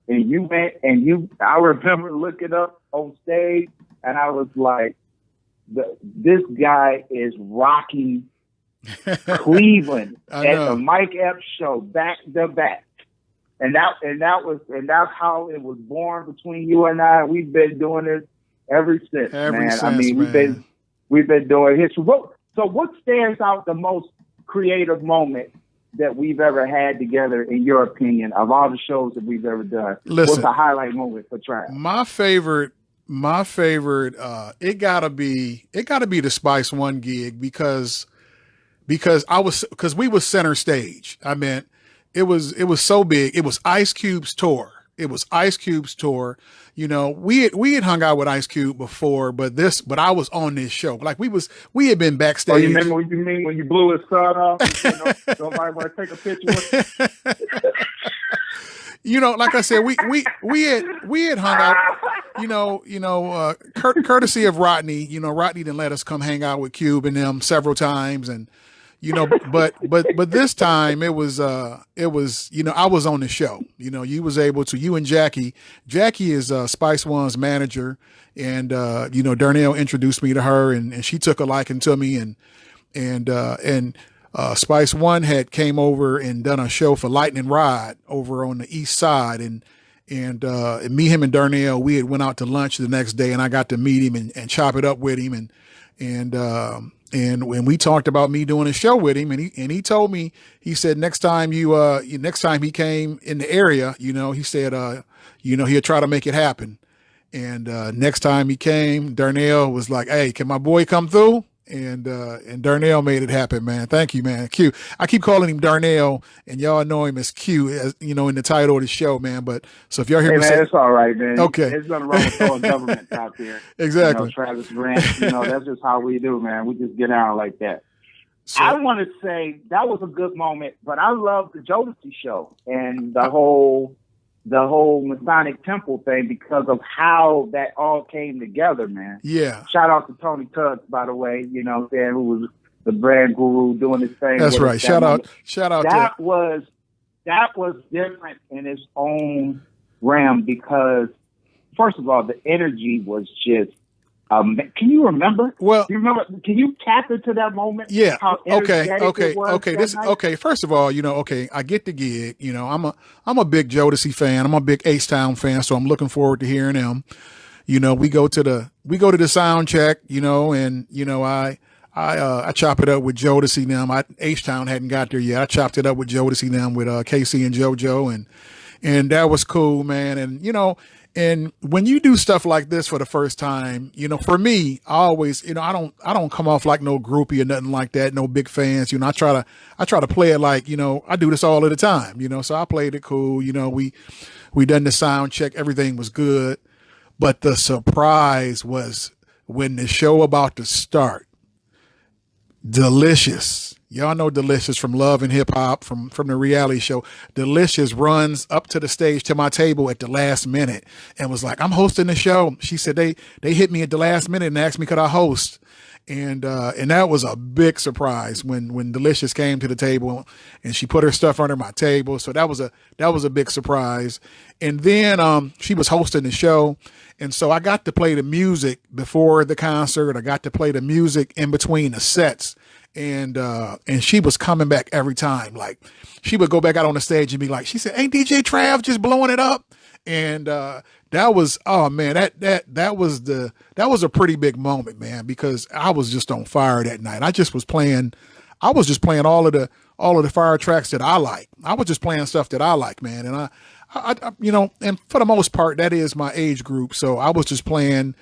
and you went and I remember looking up on stage and I was like, this guy is rocking Cleveland at the Mike Epps show back to back. And that's how it was born between you and I. We've been doing this ever since, man. I mean, we've been doing history. So what stands out the most creative moment that we've ever had together, in your opinion, of all the shows that we've ever done? Listen, what's the highlight moment for Trav? My favorite, it gotta be the Spice One gig because we was center stage. I mean, it was so big. It was Ice Cube's tour. You know, we had hung out with Ice Cube before, but I was on this show. Like we had been backstage. Oh, you remember what you mean when you blew his son off? You know, somebody want to take a picture with him? You know, like I said, we had hung out, you know, courtesy of Rodney. You know, Rodney didn't let us come hang out with Cube and them several times, and you know, but this time it was, you know, I was on the show. You know, you and Jackie is Spice One's manager, and you know, Darnell introduced me to her, and she took a liking to me, and Spice One had came over and done a show for Lightning Rod over on the East Side, and me, him, and Darnell, we had went out to lunch the next day, and I got to meet him and chop it up with him, and when we talked about me doing a show with him, and he told me, he said next time he came in the area, you know, he said you know, he'll try to make it happen. And next time he came, Darnell was like, hey, can my boy come through? And Darnell made it happen, man. Thank you, man. Q. I keep calling him Darnell, and y'all know him as Q, as you know, in the title of the show, man. But so if y'all hear me say, it's all right, man. Okay, there's nothing wrong with throwing government out there. Exactly. You know, Travis Grant. You know, that's just how we do, man. We just get out like that. So, I want to say that was a good moment, but I love the Jodeci show and the whole Masonic Temple thing because of how that all came together, man. Yeah. Shout out to Tony Tubbs, by the way, you know what I'm saying, who was the brand guru doing his thing. That's right. Shout out. That was different in its own realm because, first of all, the energy was just, can you remember? Well, can you tap into that moment? Yeah. How Okay. First of all, you know, I get the gig. You know, I'm a big Jodeci fan. I'm a big H-Town fan, so I'm looking forward to hearing them. we go to the sound check, and I chop it up with Jodeci them. H-Town hadn't got there yet. I chopped it up with Jodeci them with Casey and JoJo, and that was cool, man. And and when you do stuff like this for the first time, for me, I always, I don't come off like no groupie or nothing like that, no big fans. I try to play it like, I do this all of the time, so I played it cool. We done the sound check, everything was good. But the surprise was when the show about to start. Delicious. Y'all know Delicious from Love and Hip Hop, from the reality show. Delicious runs up to the stage to my table at the last minute and was like, I'm hosting the show. She said they hit me at the last minute and asked me could I host. And that was a big surprise when Delicious came to the table and she put her stuff under my table. So that was a big surprise. And then she was hosting the show. And so I got to play the music before the concert. I got to play the music in between the sets. And she was coming back every time. Like she would go back out on the stage and be like, she said, ain't DJ Trav just blowing it up? And that was, oh man, that was a pretty big moment, man, because I was just on fire that night. I was just playing all of the fire tracks that I like. I was just playing stuff that I like, man. And I and for the most part, that is my age group. So I was just playing,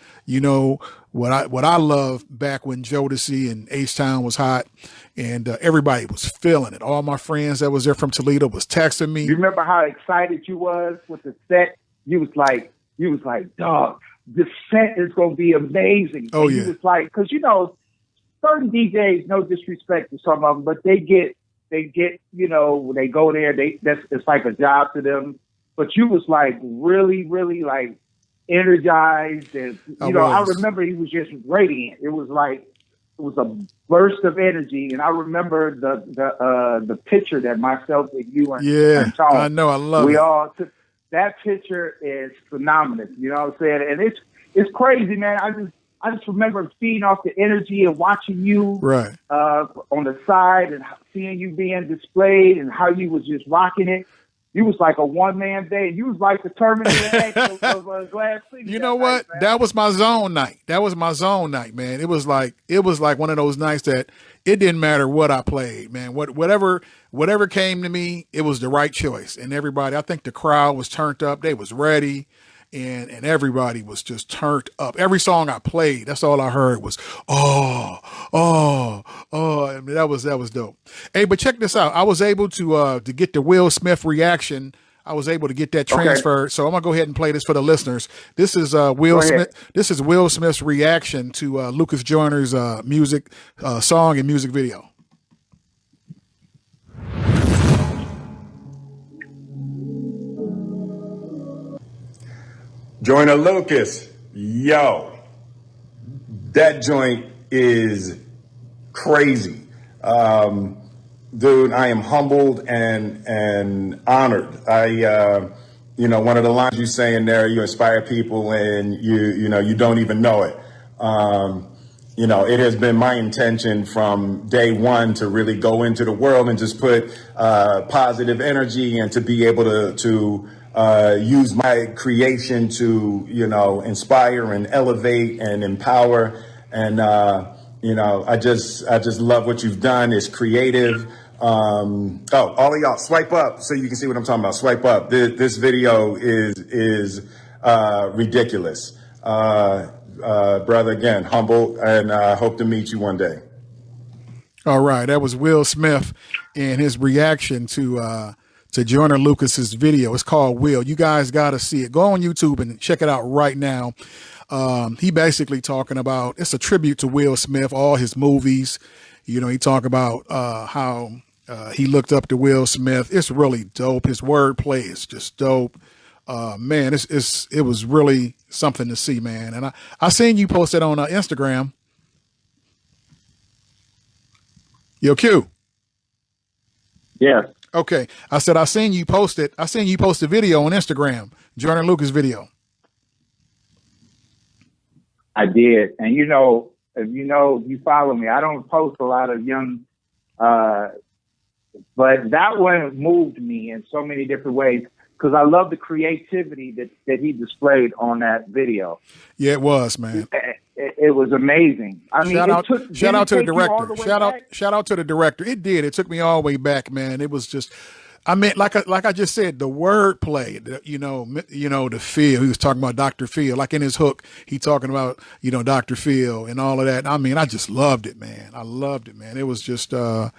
what I loved back when Jodeci and H-Town was hot, and everybody was feeling it. All my friends that was there from Toledo was texting me. You remember how excited you was with the set? You was like, dog, this set is going to be amazing. Oh, and yeah. You was like, because, certain DJs, no disrespect to some of them, but they get, when they go there, it's like a job to them. But you was like really, really like energized. And, I remember he was just radiant. It was a burst of energy. And I remember the picture that myself and you and Tom, I know. I love it. We all took. That picture is phenomenal. You know what I'm saying? And it's crazy, man. I just remember feeding off the energy and watching you right on the side and seeing you being displayed and how you was just rocking it. You was like a one-man band. You was like the Terminator X of Glass City. You know what? Night, that was my zone night. That was my zone night, man. It was like one of those nights that it didn't matter what I played, man. Whatever came to me, it was the right choice. And everybody, I think the crowd was turned up. They was ready. And everybody was just turned up. Every song I played, that's all I heard was, oh. I mean, that was dope. Hey, but check this out. I was able to get the Will Smith reaction. I was able to get that transferred. Okay. So I'm gonna go ahead and play this for the listeners. This is Will Smith. This is Will Smith's reaction to Lucas Joyner's music song and music video. Joyner Lucas, yo, that joint is crazy. Dude, I am humbled and honored. One of the lines you say in there, you inspire people and you don't even know it. It has been my intention from day one to really go into the world and just put positive energy and to be able to use my creation to, inspire and elevate and empower. And, I just love what you've done. It's creative. All of y'all swipe up so you can see what I'm talking about. Swipe up. This video is ridiculous. Brother, again, humble, and hope to meet you one day. All right. That was Will Smith and his reaction to Joyner Lucas's video. It's called Will. You guys got to see it. Go on YouTube and check it out right now. He basically talking about, it's a tribute to Will Smith, all his movies. He talk about how he looked up to Will Smith. It's really dope. His wordplay is just dope. Man, it was really something to see, man. And I seen you post it on Instagram. Yo, Q. Yeah. Okay. I said, I seen you post it. I seen you post a video on Instagram, Joyner Lucas video. I did. And if you follow me, I don't post a lot of young, but that one moved me in so many different ways. because I love the creativity that he displayed on that video. Yeah, it was, man. It was amazing. I mean, shout out to the director. Shout out to the director. It did. It took me all the way back, man. It was just, I mean, like I just said, the wordplay, the feel. He was talking about Dr. Phil, like in his hook, he talking about, Dr. Phil and all of that. I mean, I just loved it, man. I loved it, man. It was just, damn,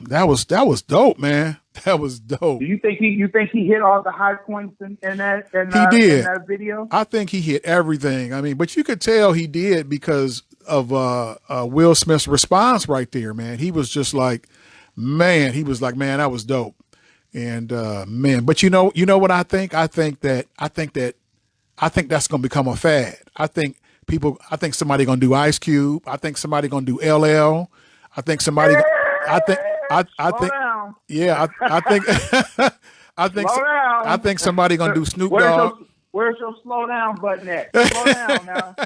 that was dope, man. That was dope. Do you think he hit all the high points in that? He did. In that video? I think he hit everything. I mean, but you could tell he did because of Will Smith's response right there, man. He was just like, man, that was dope. And man, but you know what I think? I think that's gonna become a fad. I think somebody gonna do Ice Cube. I think somebody gonna do LL. I think somebody. I think. Yeah, I think. I think somebody gonna do Snoop Dogg. Where's your slow down button at? Slow down now.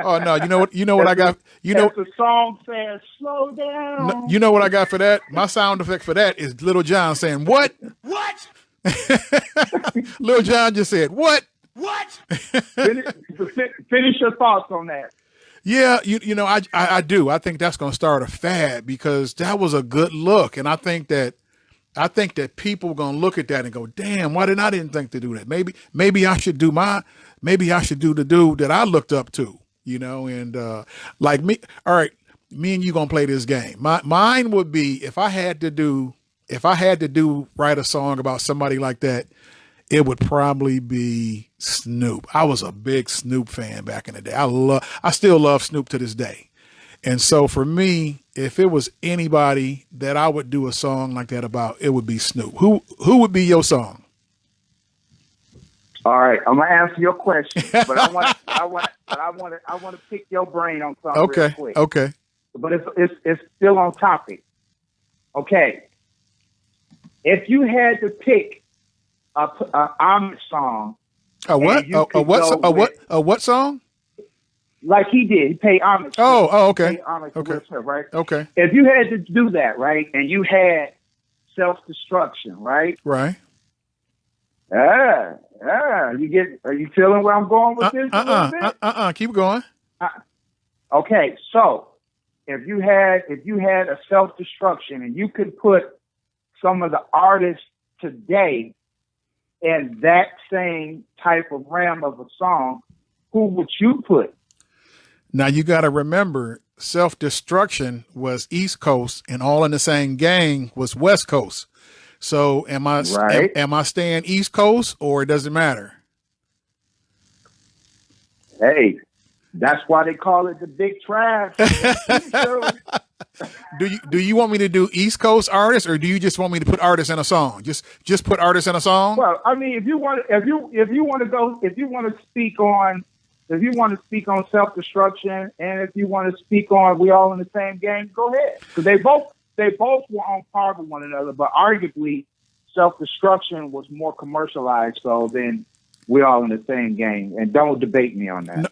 Oh no, you know what I got. The song says slow down. No, you know what I got for that? My sound effect for that is Little John saying what? What? Little John just said what? What? Finish your thoughts on that. Yeah, I do. I think that's going to start a fad because that was a good look, and I think that people are going to look at that and go, "Damn, why didn't think to do that? Maybe I should do the dude that I looked up to, and like me. All right, me and you gonna play this game. Mine would be if I had to write a song about somebody like that, it would probably be Snoop. I was a big Snoop fan back in the day. I still love Snoop to this day. And so for me, if it was anybody that I would do a song like that about, it would be Snoop. Who would be your song? All right, I'm gonna answer your question, but I want to pick your brain on something real quick. Okay. But it's still on topic. Okay. If you had to pick a Amish song, a what song? Like he did, he paid homage. Oh, okay. Paid homage to Will Smith, right? Okay. If you had to do that, right, and you had self-destruction, right? Right. Are you feeling where I'm going with this? Keep going. Okay, so if you had a self-destruction and you could put some of the artists today in that same type of realm of a song, who would you put? Now you got to remember, self-destruction was East Coast, and All in the Same Gang was West Coast. So am I staying East Coast, or it doesn't matter? Hey, that's why they call it the Big Trav. Do you want me to do East Coast artists, or do you just want me to put artists in a song? Just put artists in a song. Well, I mean, if you want to speak on self-destruction, and if you want to speak on We All in the Same Game, go ahead. Because they both were on par with one another, but arguably self-destruction was more commercialized. So then We All in the Same Game, and don't debate me on that. No,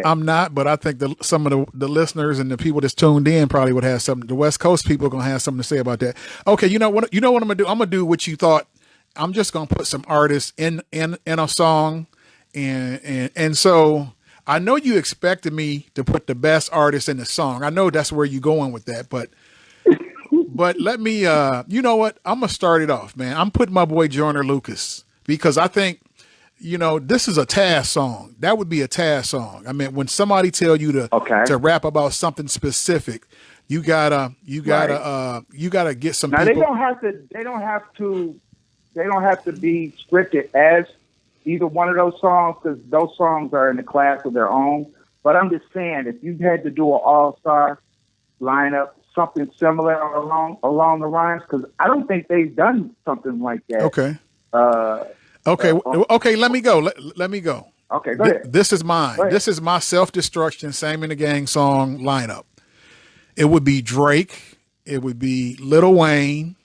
I'm not, but I think some of the listeners and the people that's tuned in probably would have something. The West Coast people are gonna have something to say about that. Okay, you know what I'm gonna do? I'm gonna do what you thought. I'm just gonna put some artists in a song. And so I know you expected me to put the best artist in the song. I know that's where you're going with that, but let me, you know what? I'm going to start it off, man. I'm putting my boy Joyner Lucas because I think, this is a Taz song. That would be a Taz song. I mean, when somebody tell you to rap about something specific, you gotta get some now people. They don't have to be scripted as either one of those songs, because those songs are in the class of their own. But I'm just saying, if you had to do an all-star lineup, something similar along the lines, because I don't think they've done something like that. Okay. Okay. Let me go. Let me go. Okay, go ahead. This is mine. This is my self-destruction, Same in the Gang song lineup. It would be Drake. It would be Lil Wayne.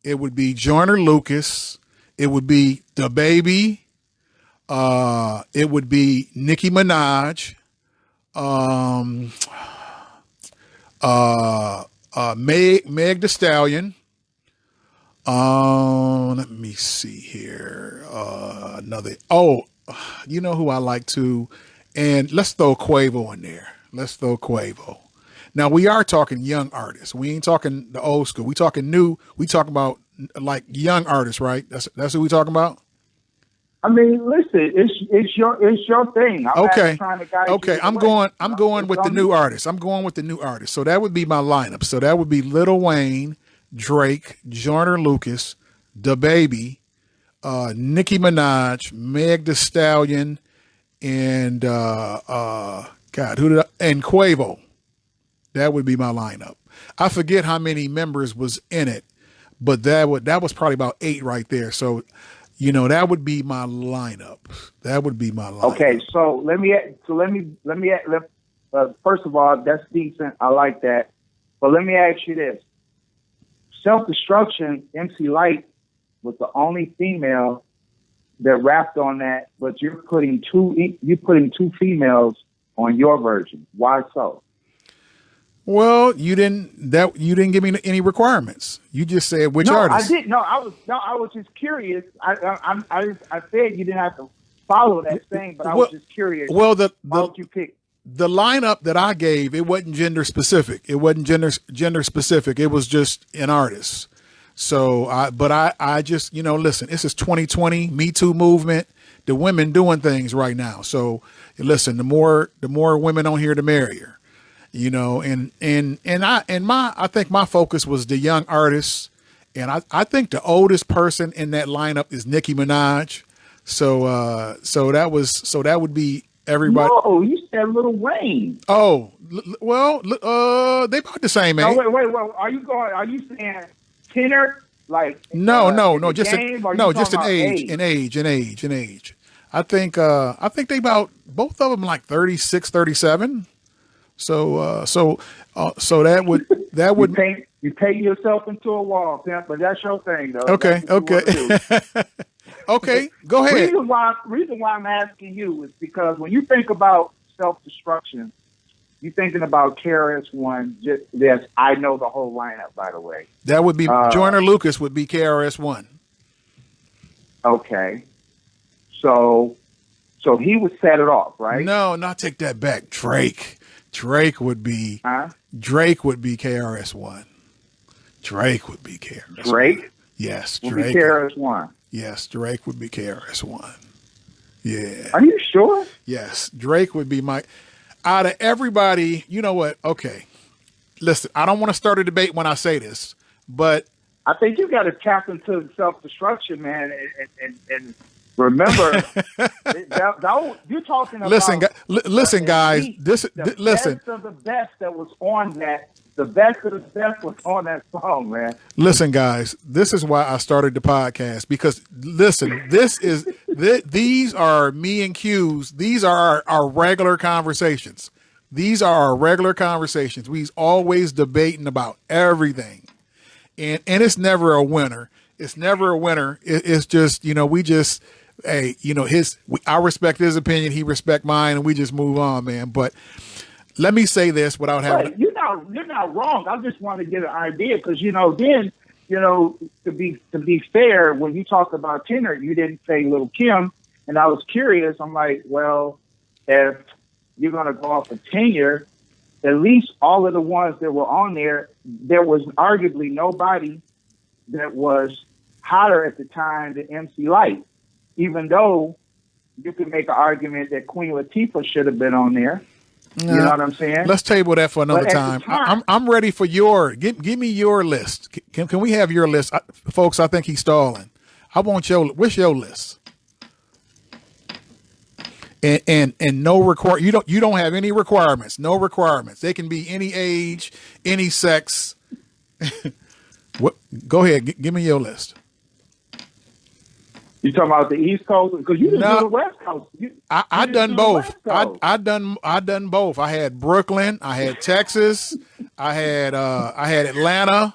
It would be Joyner Lucas. It would be DaBaby. It would be Nicki Minaj, Meg Thee Stallion, let me see here. Another. Oh, you know who I like too, and let's throw Quavo in there. Let's throw Quavo. Now we are talking young artists. We ain't talking the old school. We talking new. We talking about like young artists, right? That's who we talking about. I mean, listen, it's your thing. I'm okay. trying to guide okay. you I'm going with the new artists. I'm going with the new artists. So that would be my lineup. So that would be Lil Wayne, Drake, Joyner Lucas, DaBaby, Nicki Minaj, Meg Thee Stallion, and and Quavo. That would be my lineup. I forget how many members was in it, but that was probably about 8 right there. So, that would be my lineup. That would be my lineup. Okay, so let me first of all, that's decent. I like that. But let me ask you this: Self-Destruction, MC Light was the only female that rapped on that, but you're putting two females on your version. Why so? Well, you didn't give me any requirements. You just said which artist. I didn't. No, I was just curious. I said you didn't have to follow that thing, but I was just curious. Well, why don't you pick? The lineup that I gave, it wasn't gender specific. It wasn't gender specific. It was just an artist. So I just, listen, this is 2020, Me Too movement, the women doing things right now. So listen, the more women on here, the merrier, and I think my focus was the young artists. And I think the oldest person in that lineup is Nicki Minaj. So that would be everybody. No, you said Lil Wayne. Oh, well, they about the same age. No, wait. Are you saying tenor? Like no, just just an age. I think they about both of them like 36, 37. So that would you paint yourself into a wall, pimp, but that's your thing though. Okay. Okay, go ahead. Reason why I'm asking you is because when you think about self-destruction, you're thinking about KRS-One. Yes, I know the whole lineup, by the way. That would be Joyner Lucas would be KRS-One. Okay, so he would set it off, right? No, not take that back. Drake would be KRS-One. Drake would be KRS-One. Drake? Yes, Drake. Drake. Would be KRS-One. Yes, Drake would be KRS-One. Yeah. Are you sure? Yes, Drake would be my. Out of everybody, you know what? Okay, listen. I don't want to start a debate when I say this, but I think you got to tap into self-destruction, man, and remember, you're talking about. Listen, guys. Listen. Best of the best that was on that. The best of the best was on that song, man. Listen, guys. This is why I started the podcast because listen, these are me and Q's. These are our regular conversations. These are our regular conversations. We's always debating about everything, and it's never a winner. It's never a winner. It's just we just. Hey, I respect his opinion. He respect mine, and we just move on, man. But let me say this without having. Right. You're not wrong. I just want to get an idea because then to be fair, when you talk about tenor, you didn't say Lil Kim, and I was curious. I'm like, well, if you're gonna go off of tenure, at least all of the ones that were on there was arguably nobody that was hotter at the time than MC Light. Even though you could make an argument that Queen Latifah should have been on there. You know what I'm saying? Let's table that for another time. I'm ready for give me your list. Can we have your list? Folks, I think he's stalling. I want what's your list? And no you don't have any requirements. No requirements. They can be any age, any sex. Go ahead, give me your list. You talking about the East Coast? Because you didn't do the West Coast. I done both. I done both. I had Brooklyn. I had Texas. I had Atlanta.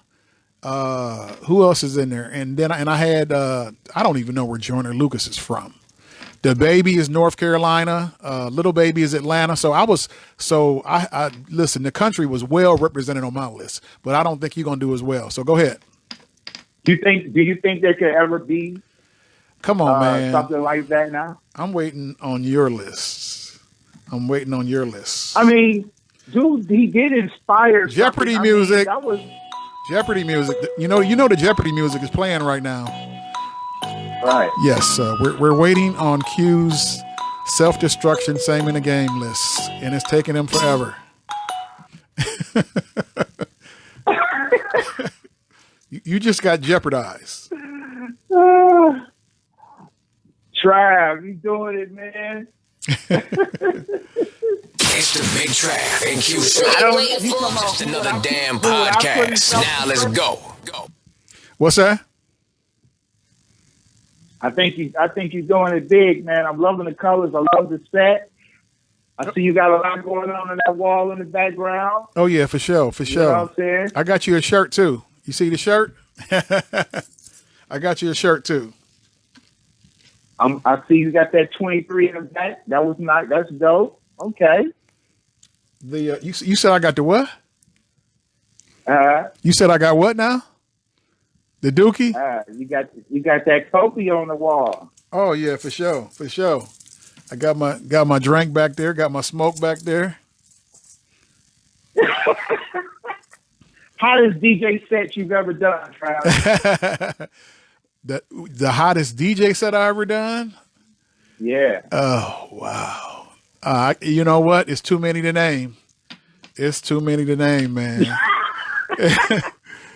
Who else is in there? And then I had I don't even know where Joyner Lucas is from. DaBaby is North Carolina. Little Baby is Atlanta. So I listen. The country was well represented on my list, but I don't think you're gonna do as well. So go ahead. Do you think there could ever be? Come on, man. Something like that now. I'm waiting on your lists. I mean, dude, he did inspire Jeopardy something. music. I mean, that was Jeopardy music. You know the Jeopardy music is playing right now. Right. Yes, we're waiting on Q's self-destruction same in the game list, and it's taking him forever. You just got jeopardized. Trav, you doing it, man. It's the Big Trav and Q Show. Just another damn podcast. Now let's go. What's that? I think you're doing it big, man. I'm loving the colors. I love the set. I see you got a lot going on that wall in the background. Oh yeah, for sure. You know what I'm saying? I got you a shirt too. You see the shirt? I got you a shirt too. I see you got that 23 in the back. That was nice. That's dope. Okay. The you said I got the what? Uh-huh. You said I got what now? The Dookie? You got that Kobe on the wall. Oh yeah, for sure. I got my drink back there, got my smoke back there. Hottest DJ set you've ever done, Travis. the hottest DJ set I ever done? Yeah. Oh wow. You know what? It's too many to name. Man.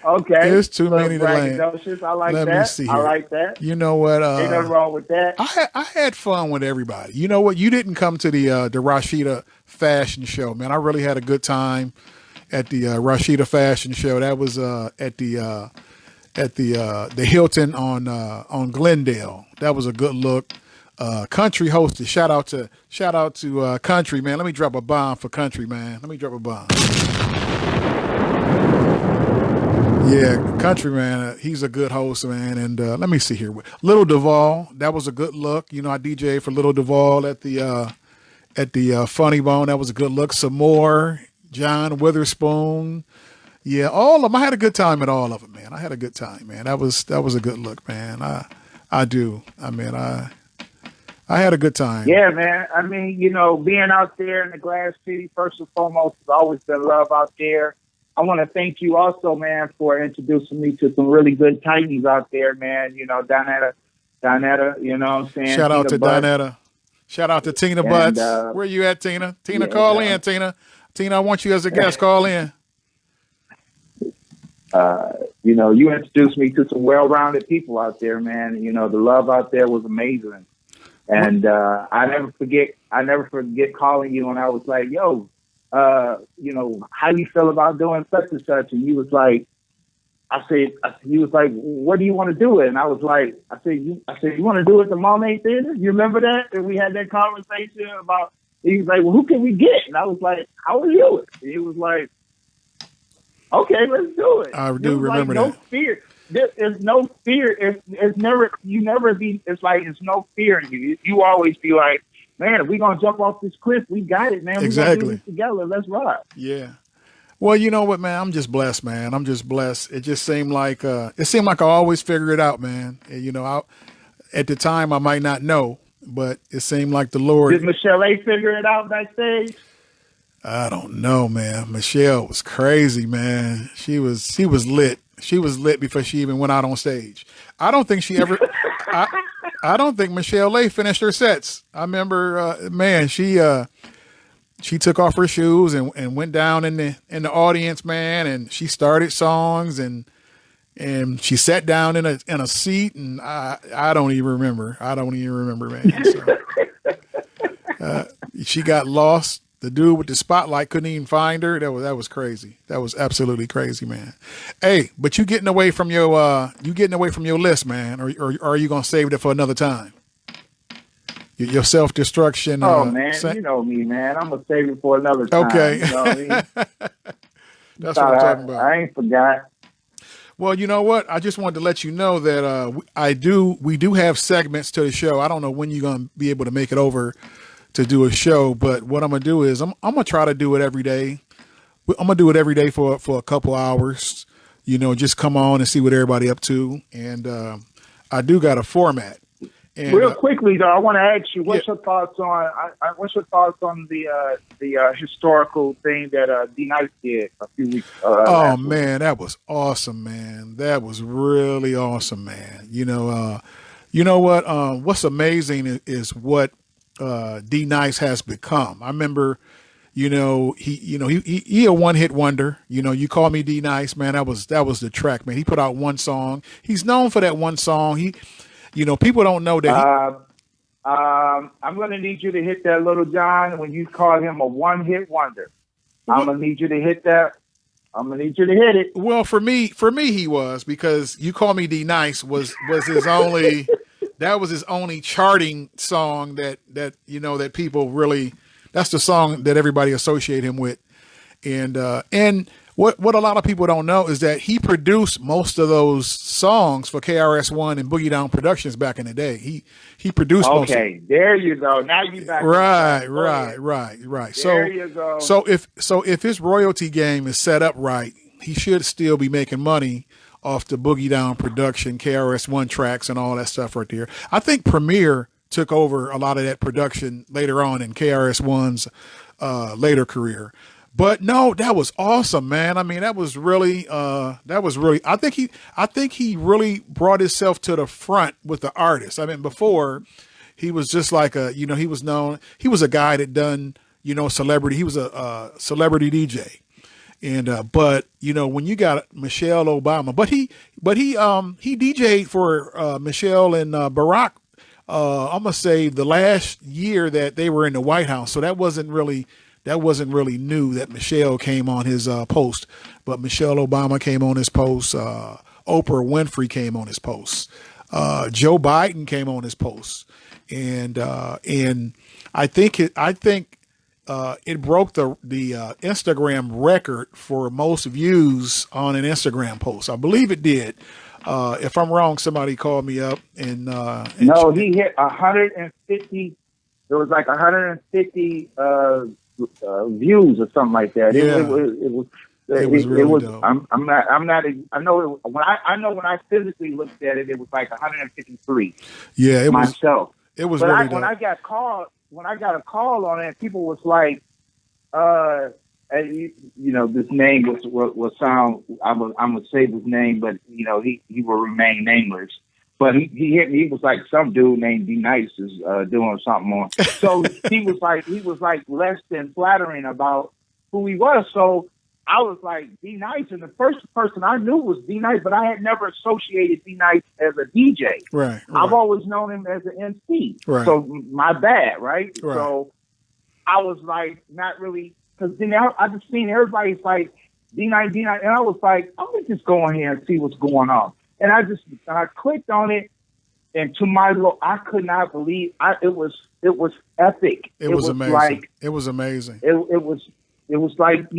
Okay. It's too many to name. I like Let that. me see here. I like that. You know what? Ain't nothing wrong with that. I had fun with everybody. You know what? You didn't come to the Rashida fashion show, man. I really had a good time at the Rashida fashion show. That was at the Hilton on Glendale. That was a good look. Country hosted. Shout out to Country, man. Let me drop a bomb for Country, man. Yeah, Country, man. He's a good host, man. And let me see here. Little Duval, that was a good look. You know, I DJ'd for Little Duval at the Funny Bone. That was a good look. Some more. John Witherspoon. Yeah, all of them. I had a good time at all of them, man. I had a good time, man. That was a good look, man. I do. I mean, I had a good time. Yeah, man. I mean, you know, being out there in the Glass City, first and foremost, has always been love out there. I want to thank you also, man, for introducing me to some really good Titans out there, man. You know, Donetta, you know what I'm saying? Shout out to Donetta. Shout out to Tina Butts. Where you at, Tina? Tina, yeah, call in, Tina. Tina, I want you as a guest. Call in. You know, you introduced me to some well-rounded people out there, man. You know, the love out there was amazing. And I never forget calling you, and I was like, yo, you know, how do you feel about doing such and such? And you was like, you was like, what do you want to do it? And I was like, I said, you want to do it at the Monet Theater? You remember that? And we had that conversation about, he was like, well, who can we get? And I was like, how are you? And he was like, okay, let's do it. I do remember that. No fear. There's no fear. It's never, it's like, it's no fear in you. You always be like, man, if we're going to jump off this cliff, we got it, man. Exactly. We're going to do this together. Let's ride. Yeah. Well, you know what, man? I'm just blessed, man. I'm just blessed. It just seemed like I always figure it out, man. And, you know, at the time I might not know, but it seemed like the Lord. Did Michelle A figure it out backstage? I don't know, man. Michelle was crazy, man. She was lit. She was lit before she even went out on stage. I don't think she ever. I don't think Michelle A finished her sets. I remember, man. She took off her shoes and went down in the audience, man, and she started songs and she sat down in a seat, and I don't even remember. Man. So, she got lost. The dude with the spotlight couldn't even find her. That was crazy. That was absolutely crazy, man. Hey, but you getting away from your list, man, or are you gonna save it for another time? Your self-destruction. Oh man, you know me, man. I'm gonna save it for another time. Okay. You know what I mean? That's what I'm talking about. I ain't forgot. Well, you know what? I just wanted to let you know that we do have segments to the show. I don't know when you're gonna be able to make it over to do a show, but what I'm gonna do is I'm gonna try to do it every day. I'm gonna do it every day for a couple hours just come on and see what everybody up to. And I do got a format. And, real quickly though, I want to ask you, what's your thoughts on the historical thing that D-Nice did a few weeks? Oh man, that was awesome, man. That was really awesome, man. You know what? What's amazing is what D-Nice has become. I remember, he a one-hit wonder. You call me D-Nice, man. That was the track, man. He put out one song. He's known for that one song. People don't know that. I'm going to need you to hit that, Little John, when you call him a one-hit wonder. I'm going to need you to hit that. I'm going to need you to hit it. Well, for me, he was, because You Call Me D-Nice was his only. That was his only charting song that people really. That's the song that everybody associate him with, and what a lot of people don't know is that he produced most of those songs for KRS-One and Boogie Down Productions back in the day. He produced. Okay, there you go. Now you back. Right. There you go. So if his royalty game is set up right, he should still be making money off the Boogie Down Production, KRS-One tracks, and all that stuff right there. I think Premier took over a lot of that production later on in KRS-One's later career. But no, that was awesome, man. I mean, that was really, I think he really brought himself to the front with the artists. I mean, before he was just like he was known, he was a guy that done, celebrity. He was a celebrity DJ. And, but when you got Michelle Obama, but he DJ'd for, Michelle and, Barack, I'm going to say the last year that they were in the White House. So that wasn't really new that Michelle came on his post, but Michelle Obama came on his post. Oprah Winfrey came on his post. Joe Biden came on his post, and I think it broke the Instagram record for most views on an Instagram post. I believe it did. If I'm wrong, somebody called me up and no, he hit 150. There was like 150. Views or something like that. Yeah. It was really dope. I know when I physically looked at it, it was like 153. Yeah, it myself. It was but really dope. When I got a call on it, people was like, this name was sound. I'm gonna save his name, but he will remain nameless. But he hit me. He was like some dude named D-Nice is doing something on. So he was like less than flattering about who he was. So I was like D-Nice, and the first person I knew was D-Nice, but I had never associated D-Nice as a DJ. Right. I've always known him as an MC. Right. So my bad, right? Right. So I was like not really, because then I just seen everybody's like D-Nice, and I was like, I'm gonna just go in here and see what's going on. And I clicked on it, and I could not believe it was epic. It was amazing. Like, it was amazing. It was like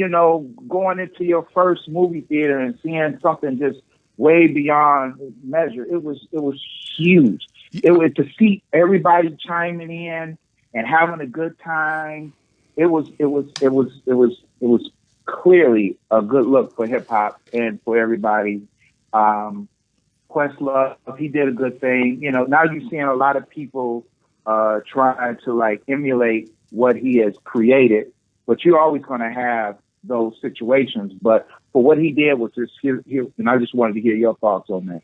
going into your first movie theater and seeing something just way beyond measure. It was huge. It was to see everybody chiming in and having a good time. It was clearly a good look for hip hop and for everybody. Questlove, he did a good thing. Now you're seeing a lot of people trying to like emulate what he has created, but you're always going to have those situations. But for what he did was just here, and I just wanted to hear your thoughts on that.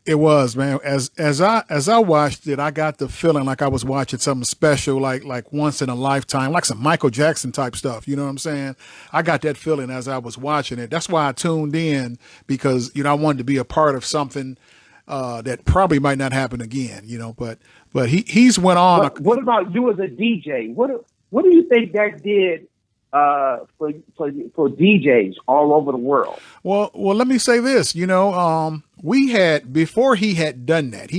It was, man. As I watched it, I got the feeling like I was watching something special, like once in a lifetime, like some Michael Jackson type stuff. You know what I'm saying? I got that feeling as I was watching it. That's why I tuned in, because I wanted to be a part of something that probably might not happen again. But he's went on. What about you as a DJ? What do you think that did for DJs all over the world? Well, let me say this. We had, before he had done that,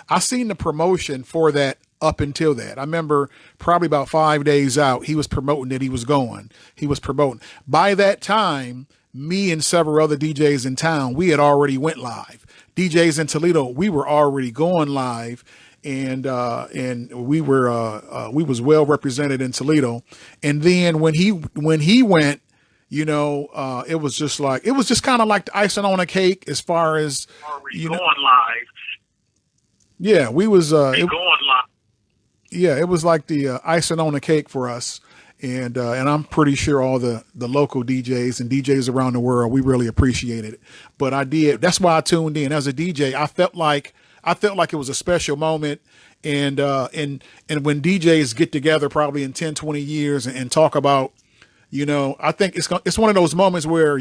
I seen the promotion for that up until that. I remember probably about 5 days out, he was promoting that he was going. He was promoting. By that time, me and several other DJs in town, we had already went live. DJs in Toledo, we were already going live. And we was well represented in Toledo. And then when he went, it was just kind of like the icing on a cake as far as, going live. Yeah, we was, Going live. Yeah, it was like the icing on the cake for us. And I'm pretty sure all the local DJs and DJs around the world, we really appreciated it. But that's why I tuned in. As a DJ, I felt like it was a special moment. And when DJs get together probably in 10, 20 years and talk about, I think it's one of those moments where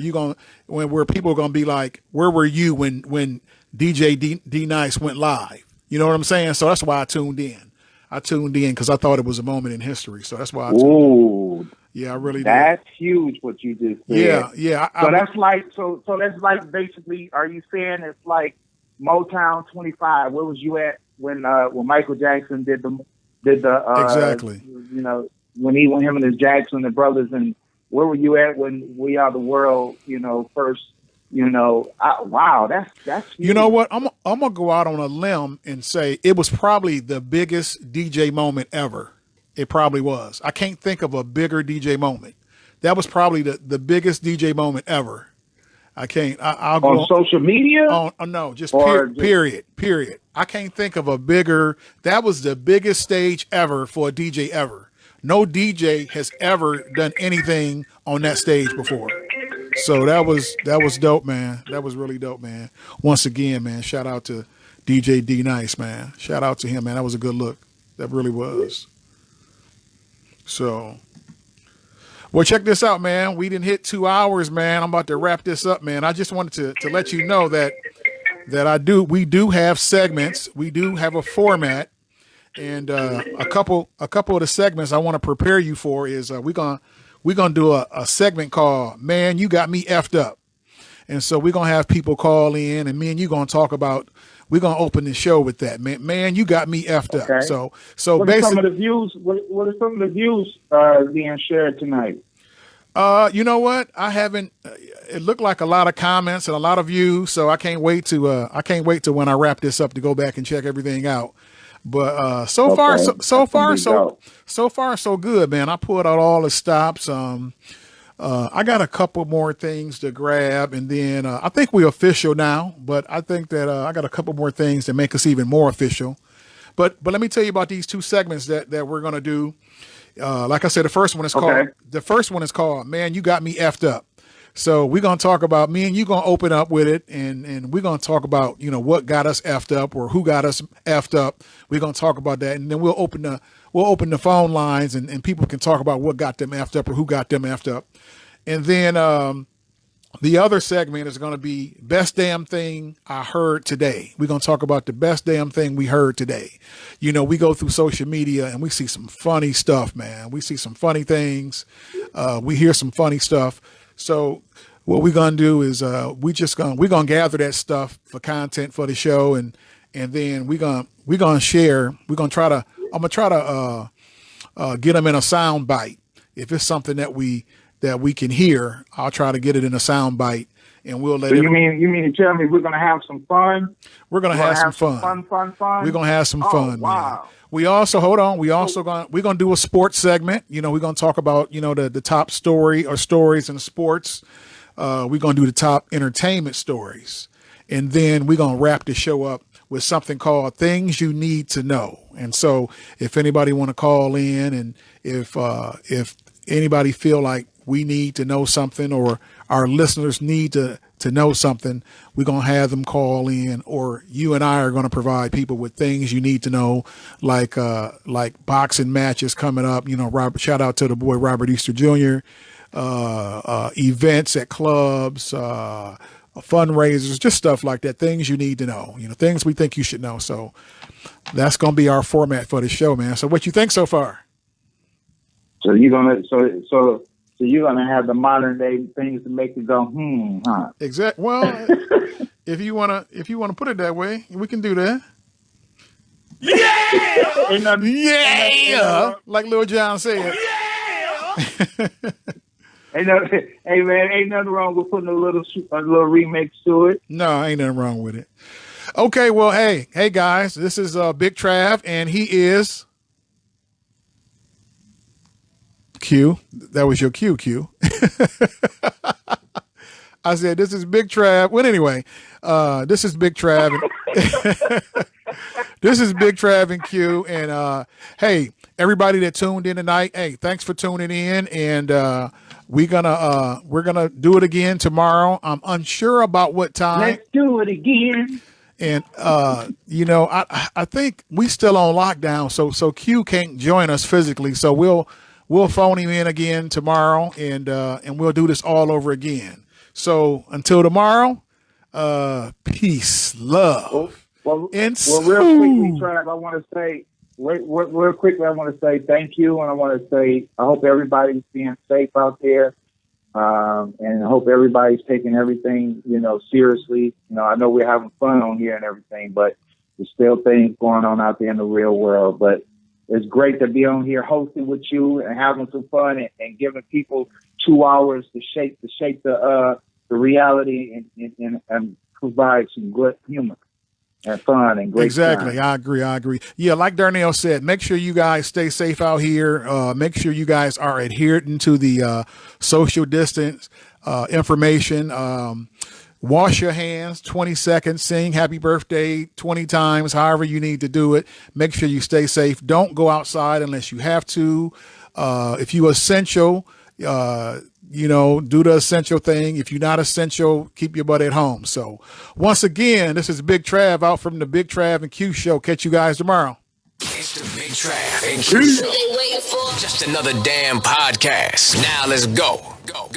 where people are gonna be like, where were you when DJ D Nice went live? You know what I'm saying? So that's why I tuned in. Because I thought it was a moment in history. So that's why I tuned in. Yeah, I really did. That's huge what you just said. Yeah. That's like basically, are you saying it's like Motown 25? Where was you at when Michael Jackson did the exactly. When him and his Jackson, the brothers, and where were you at when We Are the World, first, wow, that's huge. You know what? I'm gonna go out on a limb and say it was probably the biggest DJ moment ever. It probably was. I can't think of a bigger DJ moment. That was probably the biggest DJ moment ever. I can't. I'll go on social media. No, just period. I can't think of a bigger. That was the biggest stage ever for a DJ ever. No DJ has ever done anything on that stage before. So that was dope, man. That was really dope, man. Once again, man, shout out to DJ D Nice, man. Shout out to him, man. That was a good look. That really was. So, well, check this out, man. We didn't hit 2 hours, man. I'm about to wrap this up, man. I just wanted to let you know that we do have segments. We do have a format, and a couple of the segments I want to prepare you for is we're gonna do a segment called "Man, You Got Me Effed Up," and so we're gonna have people call in, and me and you gonna talk about. We're gonna open the show with that, man. You got me effed up. So what basically, are some of the views? What are some of the views being shared tonight? You know what? I haven't. It looked like a lot of comments and a lot of views, so I can't wait to when I wrap this up to go back and check everything out. But so far so good, man. I pulled out all the stops. I got a couple more things to grab, and then I think we're official now. But I think that I got a couple more things that make us even more official. But let me tell you about these two segments that we're gonna do. Like I said, the first one is called "Man, You Got Me Effed Up." So we're gonna talk about, me and you gonna open up with it, and we're gonna talk about what got us effed up or who got us effed up. We're gonna talk about that, and then we'll open the phone lines, and people can talk about what got them effed up or who got them effed up. And then the other segment is going to be best damn thing I heard today. We're going to talk about the best damn thing we heard today. We go through social media and we see some funny stuff, man. We see some funny things. We hear some funny stuff. So what we're going to do is we're going to gather that stuff for content for the show, and then we're going to share. I'm going to try to get them in a sound bite. If it's something that we can hear, I'll try to get it in a sound bite, and we'll let. So you mean to tell me we're gonna have some fun? We're gonna have some fun. We're gonna have some fun. Wow. Man. We also we're gonna do a sports segment. We're gonna talk about the top story or stories in sports. We're gonna do the top entertainment stories, and then we're gonna wrap the show up with something called Things You Need to Know. And so, if anybody want to call in, and if anybody feel like we need to know something, or our listeners need to know something, we're going to have them call in, or you and I are going to provide people with things you need to know, like boxing matches coming up. Shout out to the boy Robert Easter Jr., events at clubs, fundraisers, just stuff like that. Things you need to know, things we think you should know. So that's going to be our format for the show, man. So what you think so far? So you're gonna have the modern day things to make you go, huh? Exactly. Well, if you wanna put it that way, we can do that. Yeah, like Lil Jon said. Hey man, ain't nothing wrong with putting a little remix to it. No, ain't nothing wrong with it. Okay, well, hey guys, this is Big Trav, and he is. Q. That was your cue, Q. I said, this is Big Trav. Well, anyway, this is Big Trav. This is Big Trav and Q. And hey, everybody that tuned in tonight, hey, thanks for tuning in. And we're gonna do it again tomorrow. I'm unsure about what time. Let's do it again. And I think we still on lockdown, so Q can't join us physically. So we'll phone him in again tomorrow, and we'll do this all over again. So until tomorrow, peace, love, and real quickly, Trav, I want to say, real quickly, I want to say thank you, and I want to say I hope everybody's being safe out there, and I hope everybody's taking everything, seriously. I know we're having fun on here and everything, but there's still things going on out there in the real world. But it's great to be on here hosting with you and having some fun and giving people 2 hours to shape the reality and provide some good humor and fun and great Exactly. time. I agree. Yeah, like Darnell said, make sure you guys stay safe out here. Make sure you guys are adhering to the social distance information. Wash your hands 20 seconds, sing happy birthday 20 times, however you need to do it. Make sure you stay safe. Don't go outside unless you have to. If you essential, do the essential thing. If you're not essential, keep your butt at home. So once again, this is Big Trav out from the Big Trav and Q Show. Catch you guys tomorrow. It's the Big Trav and Q Show. Just another damn podcast. Now let's go. Go.